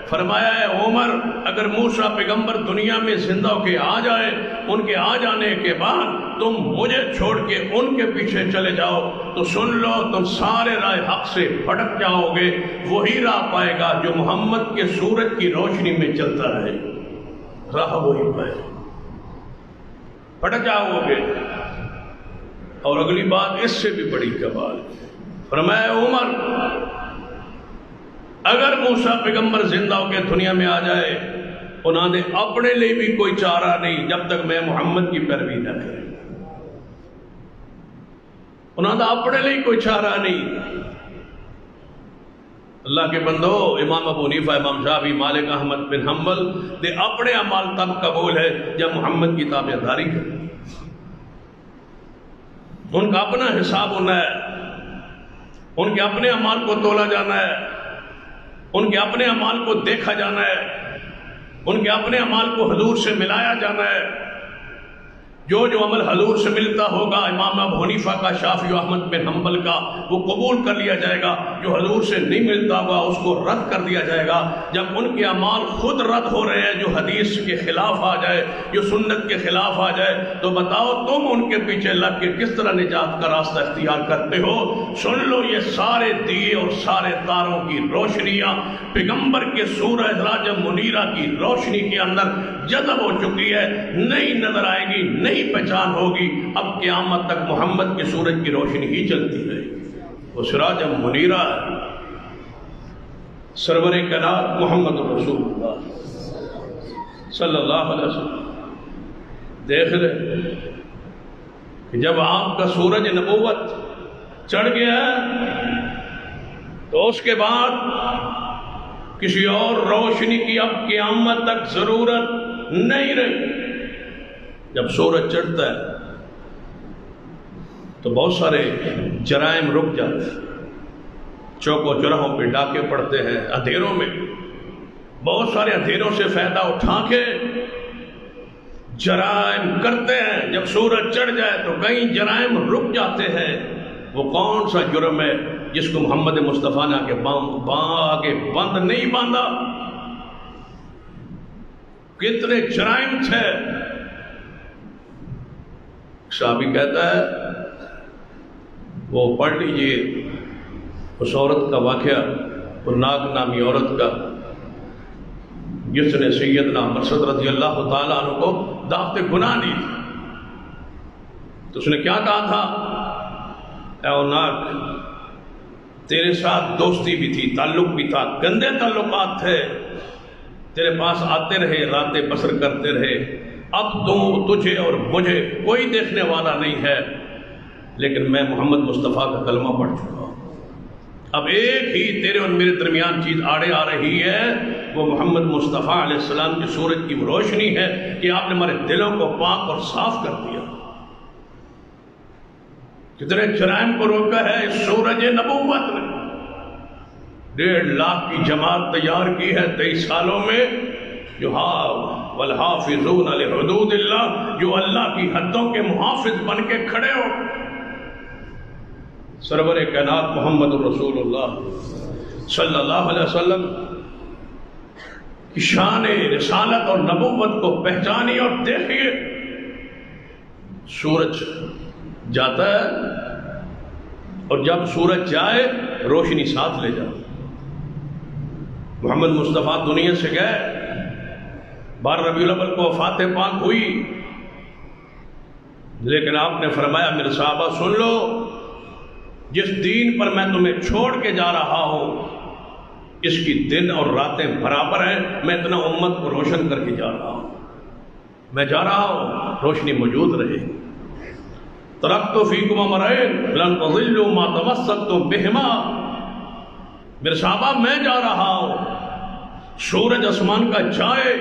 فرمایا ہے عمر، اگر موسیٰ پیغمبر دنیا میں زندہ ہو کے آ جائے، ان کے آ جانے کے بعد تم مجھے چھوڑ کے ان کے پیچھے چلے جاؤ تو سن لو، تم سارے راہ حق سے بھٹک جاؤ گے۔ وہی راہ پائے گا جو محمد کے سورج کی روشنی میں چلتا رہے، راہ وہی پائے، بھٹک جاؤ گے۔ اور اگلی بات اس سے بھی بڑی کمال، فرمایا عمر، اگر موسیٰ پیغمبر زندہ ہو کے دنیا میں آ جائے، انہوں نے اپنے لیے بھی کوئی چارہ نہیں جب تک میں محمد کی پیروی نہ کرے۔ انہوں نے اپنے لیے کوئی چارہ نہیں۔ اللہ کے بندو، امام ابو حنیفہ، امام شافعی، مالک احمد بن حنبل دے اپنے اعمال تب قبول ہے جب محمد کی تابع داری کرے۔ ان کا اپنا حساب ہونا ہے، ان کے اپنے اعمال کو تولا جانا ہے، ان کے اپنے اعمال کو دیکھا جانا ہے، ان کے اپنے اعمال کو حضور سے ملایا جانا ہے۔ جو عمل حضور سے ملتا ہوگا، امام ابو حنیفہ کا، شافعی و احمد بن حنبل کا، وہ قبول کر لیا جائے گا۔ جو حضور سے نہیں ملتا ہوگا اس کو رد کر دیا جائے گا۔ جب ان کے اعمال خود رد ہو رہے ہیں، جو حدیث کے خلاف آ جائے، جو سنت کے خلاف آ جائے، تو بتاؤ تم ان کے پیچھے لگ کے کس طرح نجات کا راستہ اختیار کرتے ہو؟ سن لو، یہ سارے دیے اور سارے تاروں کی روشنیاں پیغمبر کے سورج راج منیرہ کی روشنی کے اندر جذب ہو چکی ہے، نہیں نظر آئے گی، نہیں پہچان ہوگی۔ اب قیامت تک محمد کے سورج کی روشنی ہی چلتی رہے گی، وہ سراج منیرہ ہے۔ سرور کائنات محمد رسول اللہ صلی اللہ علیہ وسلم دیکھ رہے کہ جب آپ کا سورج نبوت چڑھ گیا تو اس کے بعد کسی اور روشنی کی اب قیامت تک ضرورت نہیں رہی۔ جب سورج چڑھتا ہے تو بہت سارے جرائم رک جاتے ہیں، چوک و چوراہوں پہ ڈاکے پڑتے ہیں، اندھیروں میں بہت سارے اندھیروں سے فائدہ اٹھا کے جرائم کرتے ہیں۔ جب سورج چڑھ جائے تو کئی جرائم رک جاتے ہیں۔ وہ کون سا جرم ہے جس کو محمد مصطفیٰ نے آگے بند نہیں باندھا؟ کتنے جرائم تھے۔ صحابی کہتا ہے وہ پڑھ لیجئے اس عورت کا واقعہ، وہ ناگ نامی عورت کا، جس نے سیدنا مرثد رضی اللہ تعالیٰ عنہ کو دعوت گناہ دی تھی۔ تو اس نے کیا کہا تھا؟ اے ناگ، تیرے ساتھ دوستی بھی تھی، تعلق بھی تھا، گندے تعلقات تھے، تیرے پاس آتے رہے، راتیں بسر کرتے رہے، اب تجھے اور مجھے کوئی دیکھنے والا نہیں ہے، لیکن میں محمد مصطفیٰ کا کلمہ پڑھ چکا ہوں۔ اب ایک ہی تیرے اور میرے درمیان چیز آڑے آ رہی ہے، وہ محمد مصطفیٰ علیہ السلام کی سورج کی روشنی ہے کہ آپ نے ہمارے دلوں کو پاک اور صاف کر دیا۔ کتنے جرائم کو روکا ہے اس سورج نبوت نے۔ 1.5 لاکھ کی جماعت تیار کی ہے 23 سالوں میں، جو والحافظون لحدود اللہ، جو اللہ کی حدوں کے محافظ بن کے کھڑے ہو۔ سرور کائنات محمد رسول اللہ صلی اللہ علیہ وسلم کی شان رسالت اور نبوت کو پہچانی اور دیکھیے۔ سورج جاتا ہے اور جب سورج جائے روشنی ساتھ لے جاتا۔ محمد مصطفیٰ دنیا سے گئے، 12 ربیع الاول کو وفات پاک ہوئی، لیکن آپ نے فرمایا میرے صحابہ سن لو، جس دین پر میں تمہیں چھوڑ کے جا رہا ہوں اس کی دن اور راتیں برابر ہیں، میں اتنا امت کو روشن کر کے جا رہا ہوں، میں جا رہا ہوں، روشنی موجود رہے گی۔ ترکت فیکم امرین لن تضلوا ما تمسکتم بہما، میرے صحابہ میں جا رہا ہوں، سورج آسمان کا جائے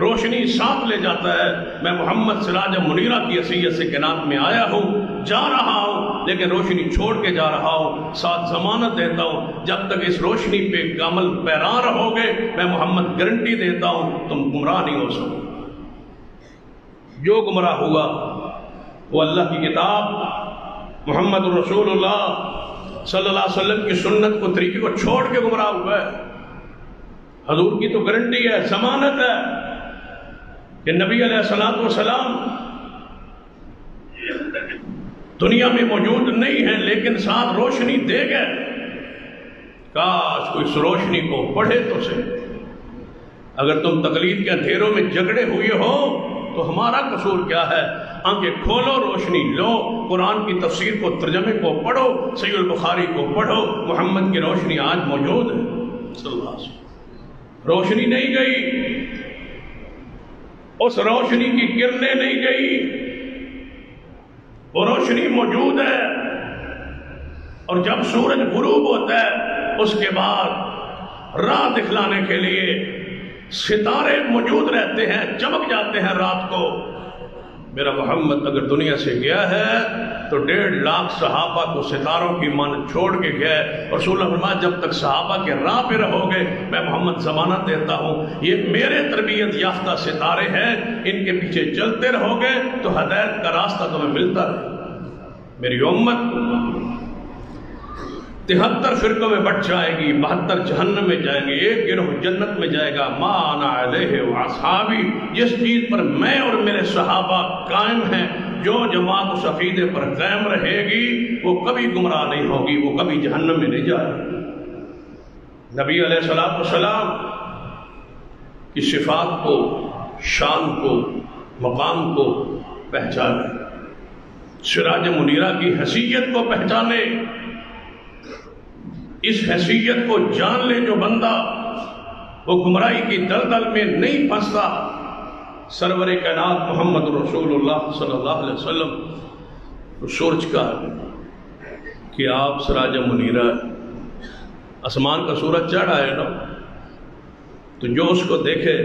روشنی ساتھ لے جاتا ہے، میں محمد سراج منیرہ کی حیثیت سے کائنات میں آیا ہوں، جا رہا ہوں، لیکن روشنی چھوڑ کے جا رہا ہوں، ساتھ ضمانت دیتا ہوں جب تک اس روشنی پہ عمل پیرا رہو گے میں محمد گارنٹی دیتا ہوں تم گمراہ نہیں ہو سکو۔ جو گمراہ ہوا وہ اللہ کی کتاب محمد رسول اللہ صلی اللہ علیہ وسلم کی سنت کو، طریقے کو چھوڑ کے گمراہ ہوا ہے۔ حضور کی تو گارنٹی ہے، ضمانت ہے کہ نبی علیہ السلام دنیا میں موجود نہیں ہے لیکن ساتھ روشنی دے گئے۔ کاش کوئی اس روشنی کو پڑھے تو سے۔ اگر تم تقلید کے اندھیروں میں جھگڑے ہوئے ہو تو ہمارا قصور کیا ہے؟ آنکھیں کھولو، روشنی لو، قرآن کی تفسیر کو، ترجمے کو پڑھو، صحیح البخاری کو پڑھو، محمد کی روشنی آج موجود ہے صلی اللہ علیہ وسلم۔ روشنی نہیں گئی، اس روشنی کی کرنیں نہیں گئی، وہ روشنی موجود ہے۔ اور جب سورج غروب ہوتا ہے اس کے بعد راہ دکھلانے کے لیے ستارے موجود رہتے ہیں، چمک جاتے ہیں رات کو۔ میرا محمد اگر دنیا سے گیا ہے تو 1.5 لاکھ صحابہ کو ستاروں کی مان چھوڑ کے گیا ہے، اور رسول اللہ فرمایا جب تک صحابہ کے راہ پہ رہو گے میں محمد ضمانت دیتا ہوں یہ میرے تربیت یافتہ ستارے ہیں، ان کے پیچھے چلتے رہو گے تو ہدایت کا راستہ تمہیں ملتا رہے۔ میری امت 73 فرقوں میں بٹ جائے گی، 72 جہنم میں جائیں گے، ایک گروہ جنت میں جائے گا۔ ما انا علیہ واصحابی، جس چیز پر میں اور میرے صحابہ قائم ہیں، جو جماعت اس عقیدے پر قائم رہے گی وہ کبھی گمراہ نہیں ہوگی، وہ کبھی جہنم میں نہیں جائے گی۔ نبی علیہ السلام کی صفات کو، شان کو، مقام کو پہچانے، سراج منیرہ کی حیثیت کو پہچانے۔ اس حیثیت کو جان لے جو بندہ وہ گمراہی کی دلدل میں نہیں پھنستا۔ سرور کائنات محمد رسول اللہ صلی اللہ علیہ وسلم سورج کا کہ آپ سراج منیرہ، آسمان کا سورج چڑھا ہے نا، تو جو اس کو دیکھے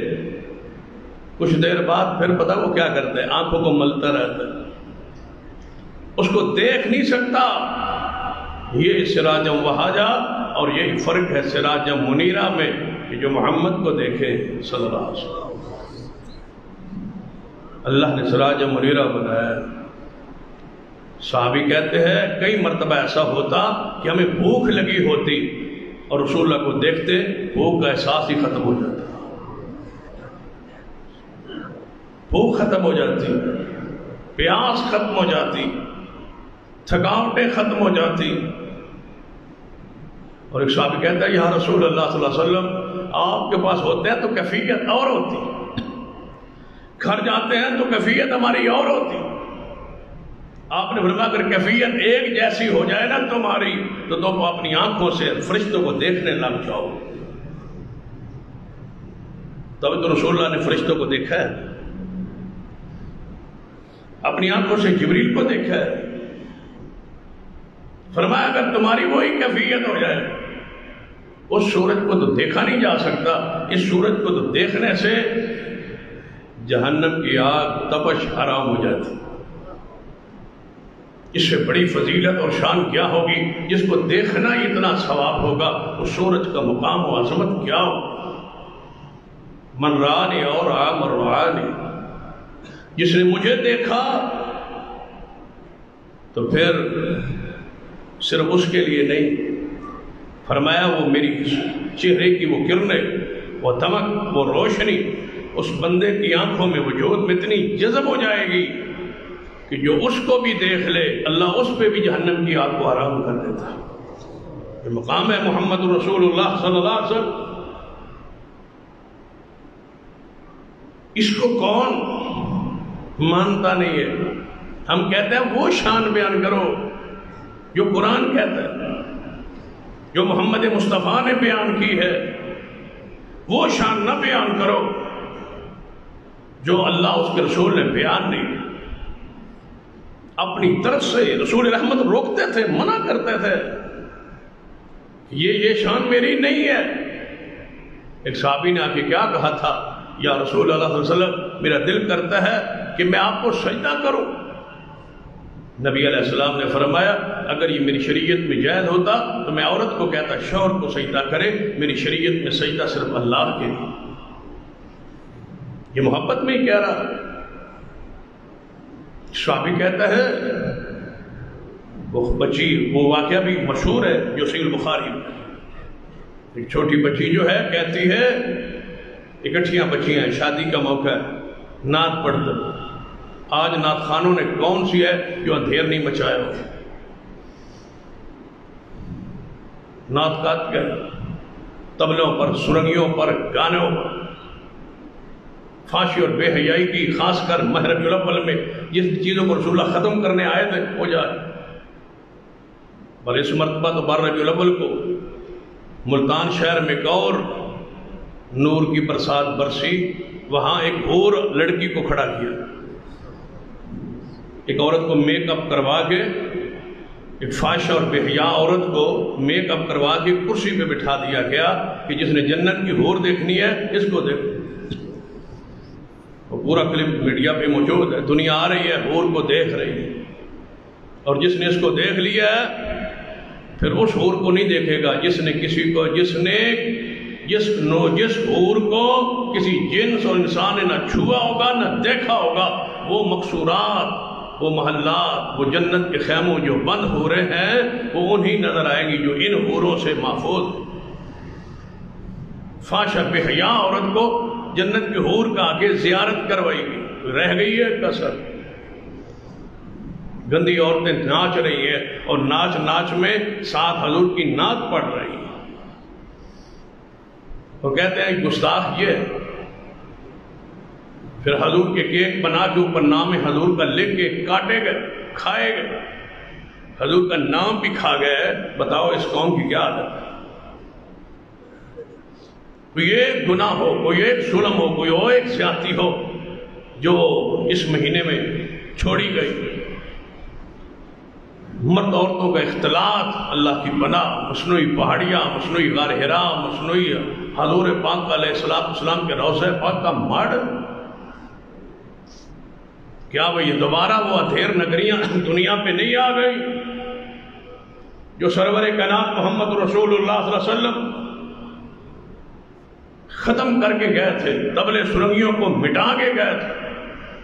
کچھ دیر بعد پھر پتہ وہ کیا کرتا ہے، آنکھوں کو ملتا رہتا ہے، اس کو دیکھ نہیں سکتا۔ یہ سراجم وہاجا، اور یہی فرق ہے سراجم منیرہ میں کہ جو محمد کو دیکھے صلی اللہ علیہ وسلم۔ اللہ نے سراجم منیرہ بنایا۔ صحابی کہتے ہیں کئی مرتبہ ایسا ہوتا کہ ہمیں بھوک لگی ہوتی اور رسول اللہ کو دیکھتے بھوک کا احساس ہی ختم ہو جاتا، بھوک ختم ہو جاتی، پیاس ختم ہو جاتی، تھکاوٹیں ختم ہو جاتی۔ اور ایک صحابی کہتا ہے یا رسول اللہ صلی اللہ علیہ وسلم آپ کے پاس ہوتے ہیں تو کیفیت اور ہوتی، گھر جاتے ہیں تو کیفیت ہماری اور ہوتی۔ آپ نے فرمایا اگر کیفیت ایک جیسی ہو جائے نا تمہاری تو تم اپنی آنکھوں سے فرشتوں کو دیکھنے لگ جاؤ۔ تب تو رسول اللہ نے فرشتوں کو دیکھا ہے، اپنی آنکھوں سے جبریل کو دیکھا ہے۔ فرمایا اگر تمہاری وہی کیفیت ہو جائے، اس سورج کو تو دیکھا نہیں جا سکتا، اس سورج کو تو دیکھنے سے جہنم کی آگ تپش حرام ہو جاتی۔ اس سے بڑی فضیلت اور شان کیا ہوگی، جس کو دیکھنا ہی اتنا ثواب ہوگا، اس سورج کا مقام و عظمت کیا ہو۔ من رانی اور عامر رانی، جس نے مجھے دیکھا تو پھر صرف اس کے لیے نہیں، فرمایا وہ میری چہرے کی وہ کرنیں، وہ دمک، وہ روشنی اس بندے کی آنکھوں میں وجود میں اتنی جذب ہو جائے گی کہ جو اس کو بھی دیکھ لے اللہ اس پہ بھی جہنم کی آگ کو حرام کر دیتا ہے۔ یہ مقام ہے محمد رسول اللہ صلی اللہ علیہ وسلم۔ اس کو کون مانتا نہیں ہے؟ ہم کہتے ہیں وہ شان بیان کرو جو قرآن کہتا ہے، جو محمد مصطفیٰ نے بیان کی ہے، وہ شان نہ بیان کرو جو اللہ اس کے رسول نے بیان نہیں۔ اپنی طرف سے رسول رحمت روکتے تھے، منع کرتے تھے، یہ شان میری نہیں ہے۔ ایک صحابی نے آ کے کیا کہا تھا، یا رسول اللہ صلی اللہ علیہ وسلم میرا دل کرتا ہے کہ میں آپ کو سجدہ کروں۔ نبی علیہ السلام نے فرمایا اگر یہ میری شریعت میں جائز ہوتا تو میں عورت کو کہتا شوہر کو سجدہ کرے، میری شریعت میں سجدہ صرف اللہ کے لیے۔ یہ محبت میں ہی کہہ رہا۔ صحابی کہتا ہے وہ بچی، وہ واقعہ بھی مشہور ہے جو صحیح البخاری میں، ایک چھوٹی بچی جو ہے کہتی ہے اکٹھیاں بچیاں ہیں، شادی کا موقع ہے، نعت پڑھ دو۔ آج نعت خانوں نے کون سی ہے جو اندھیر نہیں مچایا ہو؟ نعت گات گئے طبلوں پر، سرنگیوں پر، گانوں پر، فحاشی اور بے حیائی کی، خاص کر ماہ ربیع الاول میں جس چیزوں کو رسول اللہ ختم کرنے آئے تھے ہو جائے۔ پر اس مرتبہ تو 12 ربیع الاول کو ملتان شہر میں ایک اور نور کی برسات برسی، وہاں ایک اور لڑکی کو کھڑا کیا، ایک عورت کو میک اپ کروا کے، ایک فحاشہ اور بے حیا عورت کو میک اپ کروا کے کرسی پہ بٹھا دیا گیا کہ جس نے جنت کی حور دیکھنی ہے اس کو دیکھو۔ وہ پورا کلپ میڈیا پہ موجود ہے، دنیا آ رہی ہے، حور کو دیکھ رہی ہے، اور جس نے اس کو دیکھ لیا ہے پھر اس حور کو نہیں دیکھے گا جس نے کسی کو، جس حور کو کسی جنس اور انسان نے نہ چھوا ہوگا نہ دیکھا ہوگا۔ وہ مقصورات، وہ محلات، وہ جنت کے خیموں جو بند ہو رہے ہیں وہ انہی نظر آئیں گی جو ان حوروں سے محفوظ ہیں۔ فحاشہ بے حیا عورت کو جنت کی حور کا آگے زیارت کروائی گئی، رہ گئی ہے کسر۔ گندی عورتیں ناچ رہی ہیں اور ناچ ناچ میں ساتھ حضور کی نعت پڑھ رہی ہیں، وہ کہتے ہیں گستاخ یہ، پھر حضور کے کیک بنا کے اوپر نام حضور کا لکھ کے کاٹے گئے، کھائے گئے، حضور کا نام بھی کھا گئے۔ بتاؤ اس قوم کی کیا عادت ہے؟ کوئی ایک گناہ ہو، کوئی ایک ظلم ہو، کوئی اور ایک زیادتی ہو جو اس مہینے میں چھوڑی گئی، مرد عورتوں کا اختلاط، اللہ کی پناہ، مصنوعی پہاڑیاں، مصنوعی غار حرا، مصنوعی حضور پاک علیہ السلام کے روضہ پاک کا ماڈل، کیا وہ یہ دوبارہ وہ ادھیر نگریاں دنیا پہ نہیں آ گئی جو سرور کائنات محمد رسول اللہ صلی اللہ علیہ وسلم ختم کر کے گئے تھے، طبل سرنگیوں کو مٹا کے گئے تھے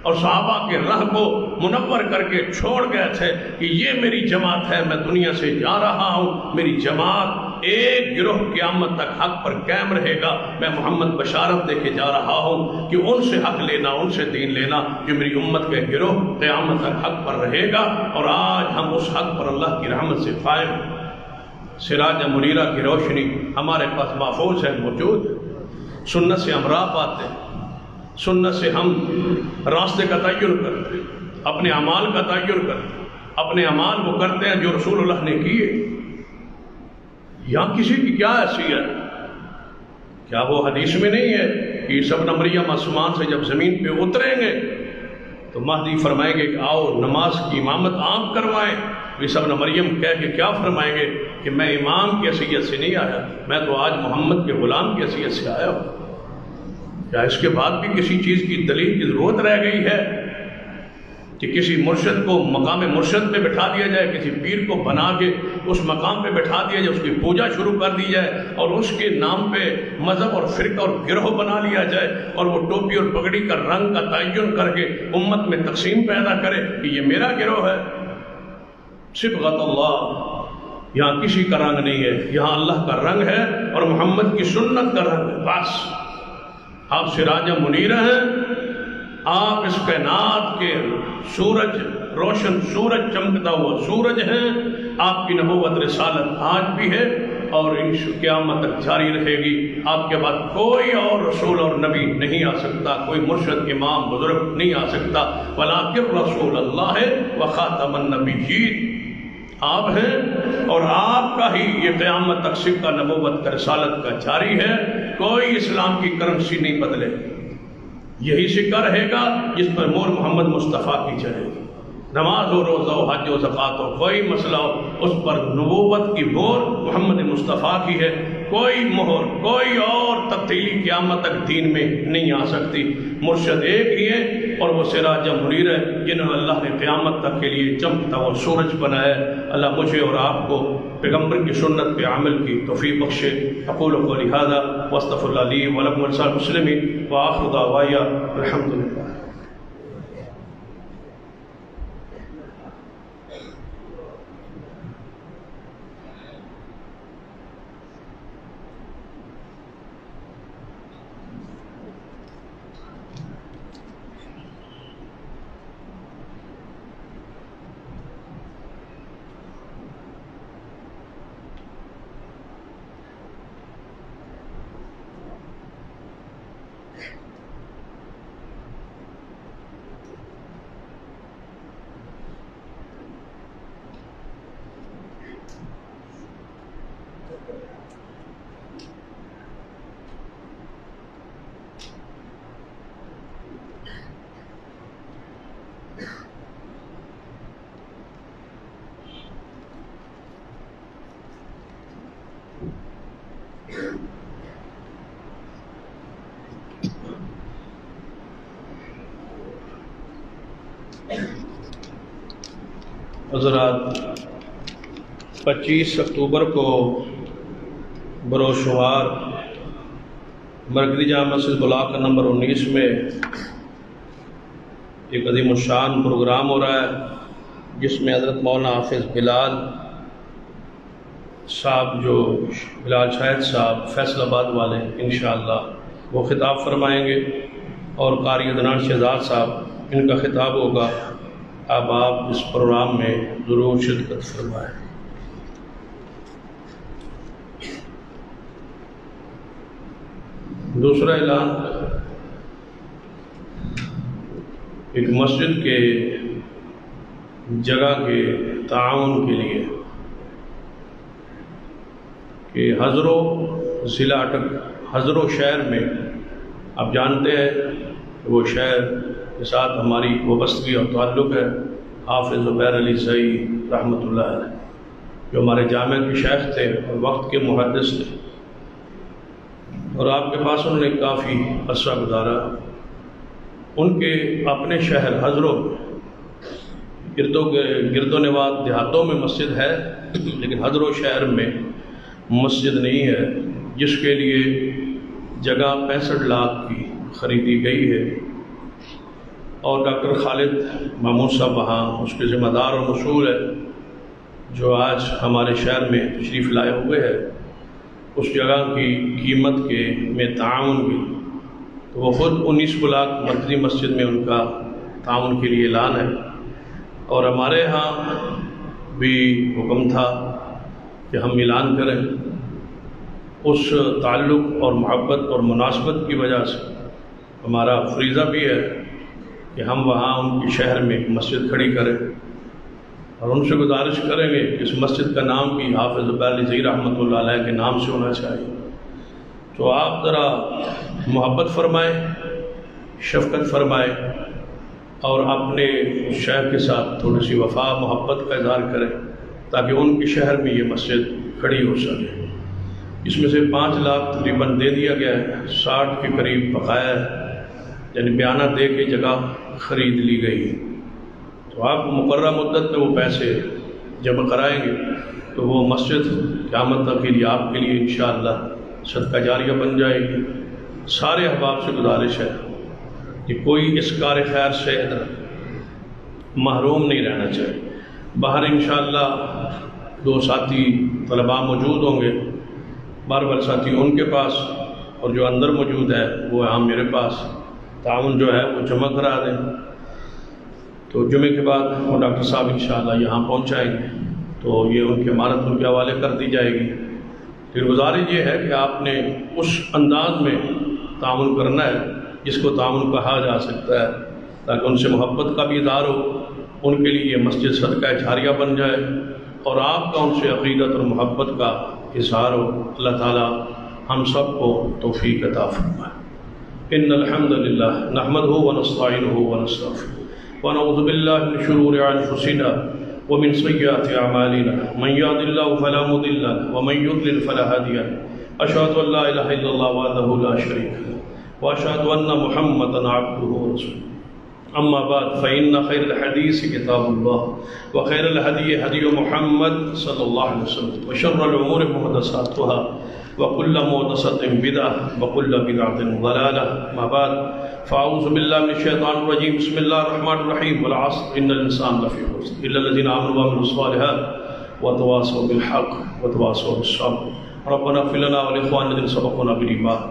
اور صحابہ کے راہ کو منور کر کے چھوڑ گئے تھے کہ یہ میری جماعت ہے، میں دنیا سے جا رہا ہوں، میری جماعت ایک گروہ قیامت تک حق پر قائم رہے گا، میں محمد بشارت دے کے جا رہا ہوں کہ ان سے حق لینا، ان سے دین لینا، جو میری امت کے گروہ قیامت تک حق پر رہے گا۔ اور آج ہم اس حق پر اللہ کی رحمت سے فائم، سراج منیرہ کی روشنی ہمارے پاس محفوظ ہے، موجود، سنت سے ہم راہ پاتے ہیں، سنت سے ہم راستے کا تعین کرتے ہیں، اپنے اعمال کا تعین کرتے ہیں، اپنے اعمال وہ کرتے ہیں جو رسول اللہ نے کیے۔ یہاں کسی کی کیا حیثیت؟ کیا وہ حدیث میں نہیں ہے کہ عیسی ابن مریم آسمان سے جب زمین پہ اتریں گے تو مہدی فرمائیں گے کہ آؤ نماز کی امامت عام کروائیں؟ عیسی ابن مریم کہہ کے کیا فرمائیں گے کہ میں امام کی حیثیت سے نہیں آیا، میں تو آج محمد کے غلام کی حیثیت سے آیا ہوں۔ کیا اس کے بعد بھی کسی چیز کی دلیل کی ضرورت رہ گئی ہے کہ کسی مرشد کو مقام مرشد پہ بٹھا دیا جائے، کسی پیر کو بنا کے اس مقام پہ بٹھا دیا جائے، اس کی پوجا شروع کر دی جائے اور اس کے نام پہ مذہب اور فرقہ اور گروہ بنا لیا جائے اور وہ ٹوپی اور پگڑی کا رنگ کا تعین کر کے امت میں تقسیم پیدا کرے کہ یہ میرا گروہ ہے؟ صبغۃ اللہ، یہاں کسی کا رنگ نہیں ہے، یہاں اللہ کا رنگ ہے اور محمد کی سنت کا رنگ ہے۔ بس آپ سراج منیرہ ہیں، آپ اس کائنات کے سورج، روشن سورج، چمکتا ہوا سورج ہیں، آپ کی نبوت رسالت آج بھی ہے اور قیامت تک جاری رہے گی۔ آپ کے بعد کوئی اور رسول اور نبی نہیں آ سکتا، کوئی مرشد، امام، بزرگ نہیں آ سکتا۔ وَلَٰكِن رسول اللہ وَخَاتَمَ النَّبِيِّينَ، آپ ہیں اور آپ کا ہی یہ قیامت تک سکہ نبوت کا، رسالت کا جاری ہے۔ کوئی اسلام کی کرنسی نہیں بدلے، یہی سکہ رہے گا جس پر مور محمد مصطفیٰ کی چلے گی۔ نماز ہو، روزہ ہو، حج ہو، زکوٰۃ ہو، کوئی مسئلہ ہو، اس پر نبوت کی مہر محمد مصطفیٰ کی ہے۔ کوئی مہر، کوئی اور تبدیلی قیامت تک دین میں نہیں آ سکتی۔ مرشد ایک ہی ہے اور وہ سراج منیر ہے جنہوں نے اللہ نے قیامت تک کے لیے چمکتا ہوا سورج بنایا ہے۔ اللہ مجھے اور آپ کو پیغمبر کی سنت پہ عمل کی توفیق بخشے۔ اقول قولی ھذا واستغفر اللہ لی ولکم ولسائر المسلمین وآخر دعوایا الحمد للہ۔ حضرات، 25 اکتوبر کو بروز شمار مرکزی جامع مسجد بلاک نمبر 19 میں ایک عظیم الشان پروگرام ہو رہا ہے جس میں حضرت مولانا حافظ بلال صاحب، جو بلال شاہد صاحب فیصل آباد والے، انشاءاللہ وہ خطاب فرمائیں گے اور قاری عدنان شہزاد صاحب ان کا خطاب ہوگا۔ اب آپ اس پروگرام میں ضرور شرکت فرمائیں۔ دوسرا اعلان، ایک مسجد کے جگہ کے تعاون کے لیے کہ حضروں ضلع حضر شہر میں آپ جانتے ہیں کہ وہ شہر کے ساتھ ہماری وابستگی اور تعلق ہے، حافظ زبیر علی زئی رحمۃ اللہ علیہ جو ہمارے جامعہ کے شیخ تھے اور وقت کے محدث تھے، اور آپ کے پاس انہوں نے کافی عرصہ گزارا۔ ان کے اپنے شہر حضروں گرد و نواح دیہاتوں میں مسجد ہے، لیکن حضر و شہر میں مسجد نہیں ہے، جس کے لیے جگہ 65 لاکھ کی خریدی گئی ہے، اور ڈاکٹر خالد محمود صاحب وہاں اس کے ذمہ دار اور مسئول ہے، جو آج ہمارے شہر میں تشریف لائے ہوئے ہیں۔ اس جگہ کی قیمت میں تعاون کی تو وہ خود 19 لاکھ مرکزی مسجد میں ان کا تعاون کے لیے اعلان ہے، اور ہمارے ہاں بھی حکم تھا کہ ہم اعلان کریں۔ اس تعلق اور محبت اور مناسبت کی وجہ سے ہمارا فریضہ بھی ہے کہ ہم وہاں ان کے شہر میں ایک مسجد کھڑی کریں، اور ان سے گزارش کریں گے کہ اس مسجد کا نام بھی حافظ زبیر علی زئی رحمۃ اللہ علیہ کے نام سے ہونا چاہیے۔ تو آپ ذرا محبت فرمائیں، شفقت فرمائیں، اور اپنے شہر کے ساتھ تھوڑی سی وفا محبت کا اظہار کریں، تاکہ ان کے شہر میں یہ مسجد کھڑی ہو سکے۔ اس میں سے 5 لاکھ تقریباً دے دیا گیا ہے، 60 کے قریب بقایا ہے، یعنی بیانہ دے کے جگہ خرید لی گئی ہے۔ تو آپ مقررہ مدت میں وہ پیسے جمع کرائیں گے تو وہ مسجد قیامت تک کے لیے آپ کے لیے انشاءاللہ صدقہ جاریہ بن جائے گی۔ سارے احباب سے گزارش ہے کہ کوئی اس کار خیر سے محروم نہیں رہنا چاہیے۔ باہر انشاءاللہ 2 ساتھی طلباء موجود ہوں گے، بار ساتھی ان کے پاس، اور جو اندر موجود ہے وہ ہم میرے پاس تعاون جو ہے وہ جمع کرا دیں، تو جمعے کے بعد وہ ڈاکٹر صاحب انشاءاللہ یہاں پہنچائیں گے، تو یہ ان کے امانت ان کے حوالے کر دی جائے گی۔ پھر گزارش یہ ہے کہ آپ نے اس انداز میں تعاون کرنا ہے جس کو تعاون کہا جا سکتا ہے، تاکہ ان سے محبت کا بھی اظہار ہو، ان کے لیے یہ مسجد صدقہ جاریہ بن جائے، اور آپ کا ان سے عقیدت اور محبت کا اظہار ہو۔ اللہ تعالی ہم سب کو توفیق عطا فرمائے۔ ان الحمد للہ نحمدہ ونستعینہ ونستغفرہ ونعوذ باللہ من شرور انفسنا ومن سیئات اعمالنا من یهد اللہ فلا مضل له ومن یضلل فلا هادی له اشهد ان لا الہ الا اللہ وحدہ لا شریک له واشهد ان محمدا عبدہ ورسولہ۔ اما بعد فإن خير الحديث كتاب الله وخير الهدي هدي محمد صلى الله عليه وسلم وشر الأمور محدثاتها وكل محدثة بدعة وكل بدعة ضلالة۔ ما بعد فأعوذ بالله من الشيطان الرجيم، بسم الله الرحمن الرحيم، والعصر إن الإنسان لفي خسر إلا الذين آمنوا وعملوا الصالحات وتواصوا بالحق وتواصوا بالصبر۔ ربنا اغفر لنا ولإخواننا الذين سبقونا بالإيمان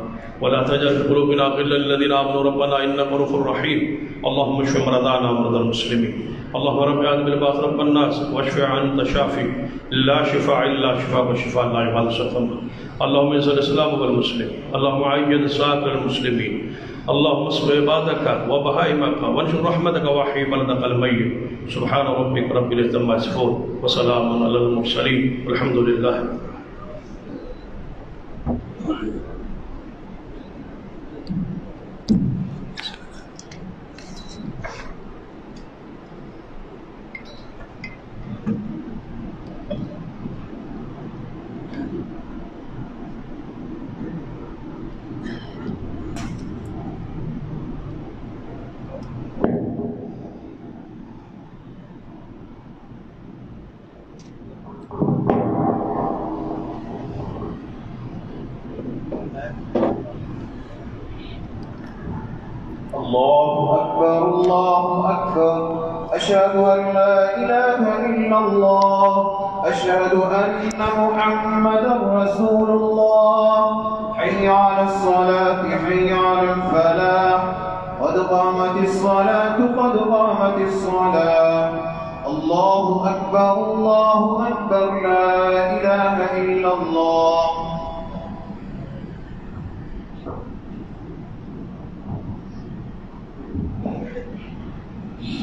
ولا تجعل في قلوبنا غلا للذين آمنوا ربنا إنك رؤوف رحيم۔ اللهم اشف مرضانا ومرضى المسلمين، اللهم رب اعوذ بالباس رب الناس واشف انت شافي لا شفاء الا شفاءك شفاء لا يغادر سقما۔ اللهم اعز الاسلام والمسلمين، اللهم اعز سائر المسلمين، اللهم اصلح عبادك وبهائمك وانشر رحمتك واحيي بلدك الميت۔ سبحان ربك رب العزة عما يصفون وسلام على المرسلين والحمد لله۔ الله أكبر أشهد أن لا إله إلا الله أشهد أن محمدا رسول الله حي على الصلاة حي على الفلاح قد قامت الصلاة قد قامت الصلاة الله أكبر لا إله إلا الله۔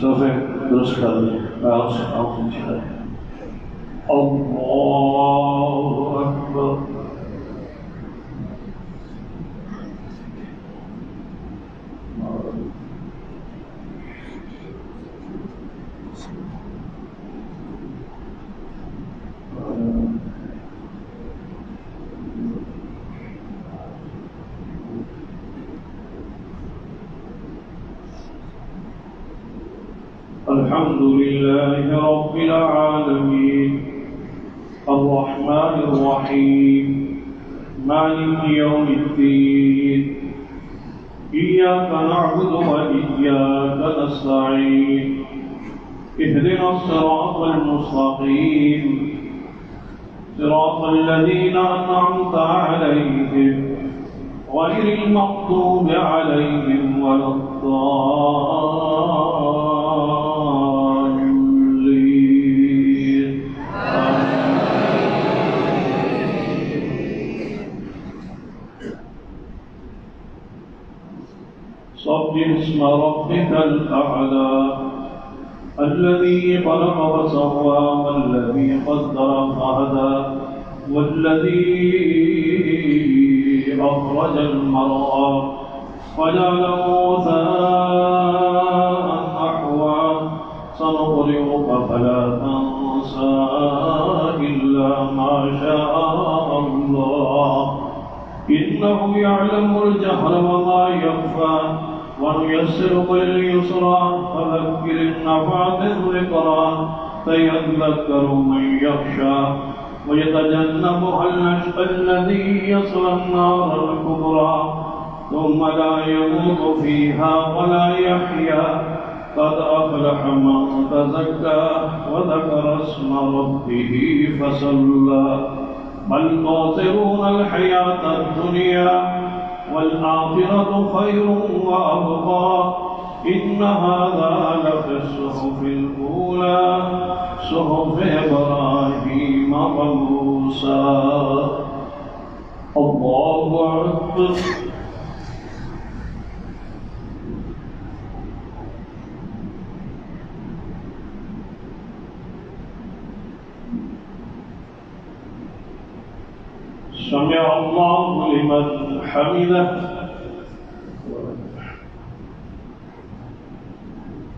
صفحہ درست کر لیں، اللہ اکبر۔ الحمد لله رب العالمين الرحمن الرحيم مالك يوم الدين إياك نعبد وإياك نستعين اهدنا الصراط المستقيم صراط الذين أنعمت عليهم غير المغضوب عليهم ولا الضالين. سبح اسم ربك الأعلى الذي خلق فسوى والذي قدر فهدى والذي أخرج المرعى فجعله غثاء أحوى سنقرئك فلا تنسى إلا ما شاء الله إنه يعلم الجهر وما يخفى ونيسرك لليسرى فذكر النفعة الذكرى سيذكر من يخشى ويتجنبها الأشقى الذي يصلى النار الكبرى ثم لا يموت فيها ولا يحيا قد أفلح من تزكى وذكر اسم ربه فصلى بل تؤثرون الحياة الدنيا والآخرة خير وأبقى إن هذا لفي الصحف الأولى صحف إبراهيم وموسى. الله أكبر. سمع الله لمن حمده.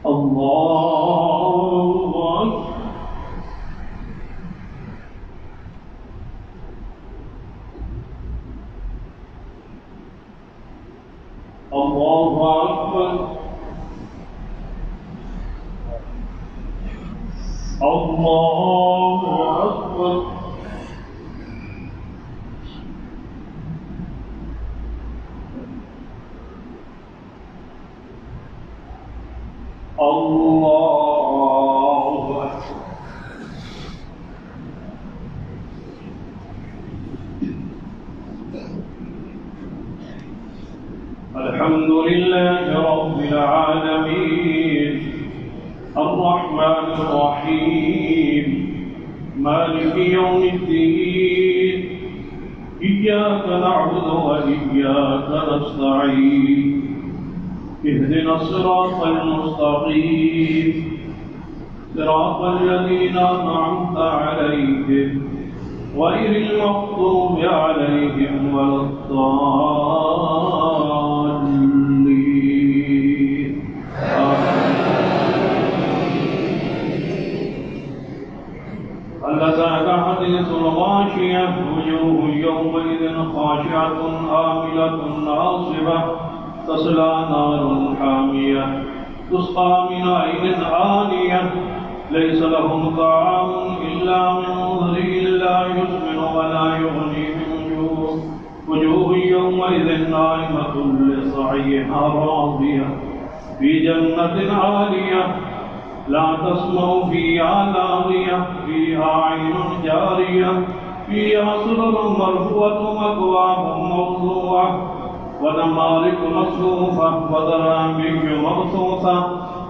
الله أكبر. الله أكبر. الله أكبر. الحمد لله رب العالمين الرحمن الرحيم مالك يوم الدين إياك نعبد وإياك نستعين اهدنا الصراط المستقيم صراط الذين أنعمت عليهم غير المغضوب عليهم ولا الضالين. هل أتاك حديث الغاشية وجوه يومئذ خاشعة عاملة ناصبة تصلى نار حامية تسقى من عين آنية ليس لهم طعام إلا من ضريع لا يسمن ولا يغني من جوع وجوه يومئذ ناعمة لسعيها راضية في جنة عالية لا تسمع فيها لاغية فيها عين جارية فيها سرر مرفوعة وأكواب موضوعة ونمارق مصفوفة وزرابي مبثوثة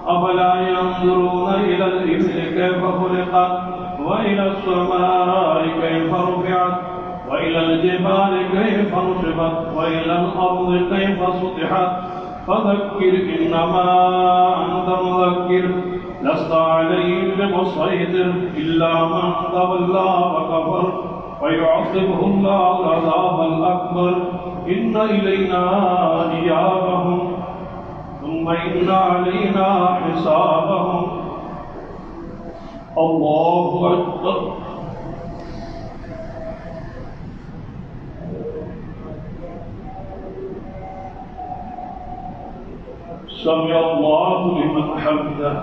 أفلا ينظرون إلى الإبل كيف خلقت وإلى السماء كيف رفعت وإلى الجبال كيف نصبت وإلى الأرض كيف سطحت فذكر إنما أنت مذكر لست عليهم بمسيطر إلا من تولى وكفر فيعذبه الله العذاب الأكبر إن إلينا إيابهم ثم إن علينا حسابهم. الله أكبر. سمع الله لمن حمده.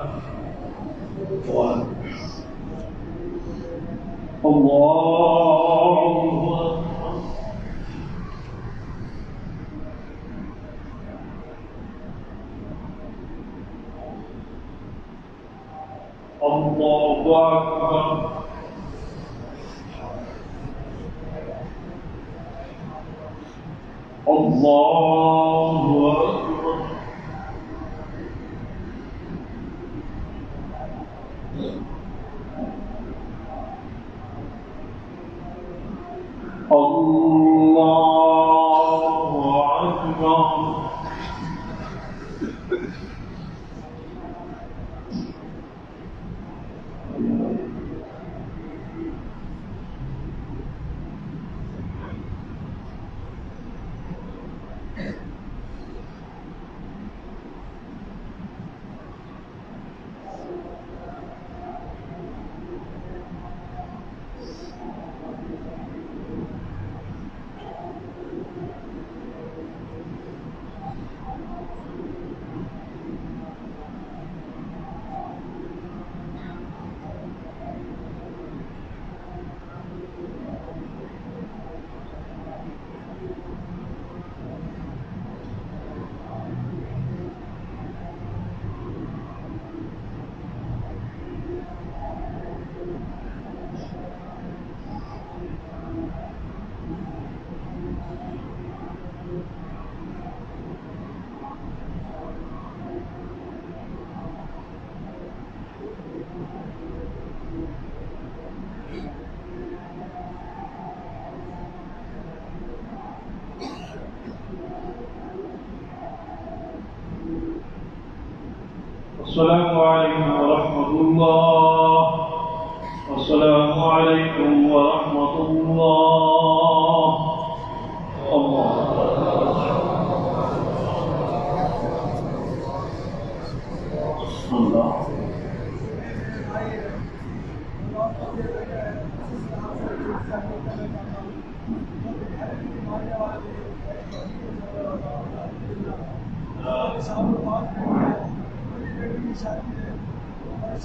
السلام عليكم ورحمة الله. السلام عليكم ورحمة الله. الله الله.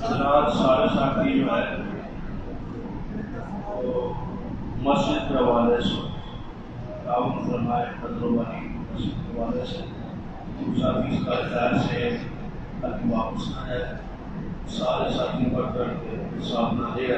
حضرات سارے ساتھی جو ہے مسجد کے حوالے سے تعاون فرمائے فضل والی مسجد کے حوالے سے ساتھی اس کارکار سے تاکہ واپس نہ جائے سارے ساتھی پڑھ کر کے ساتھ نہ دے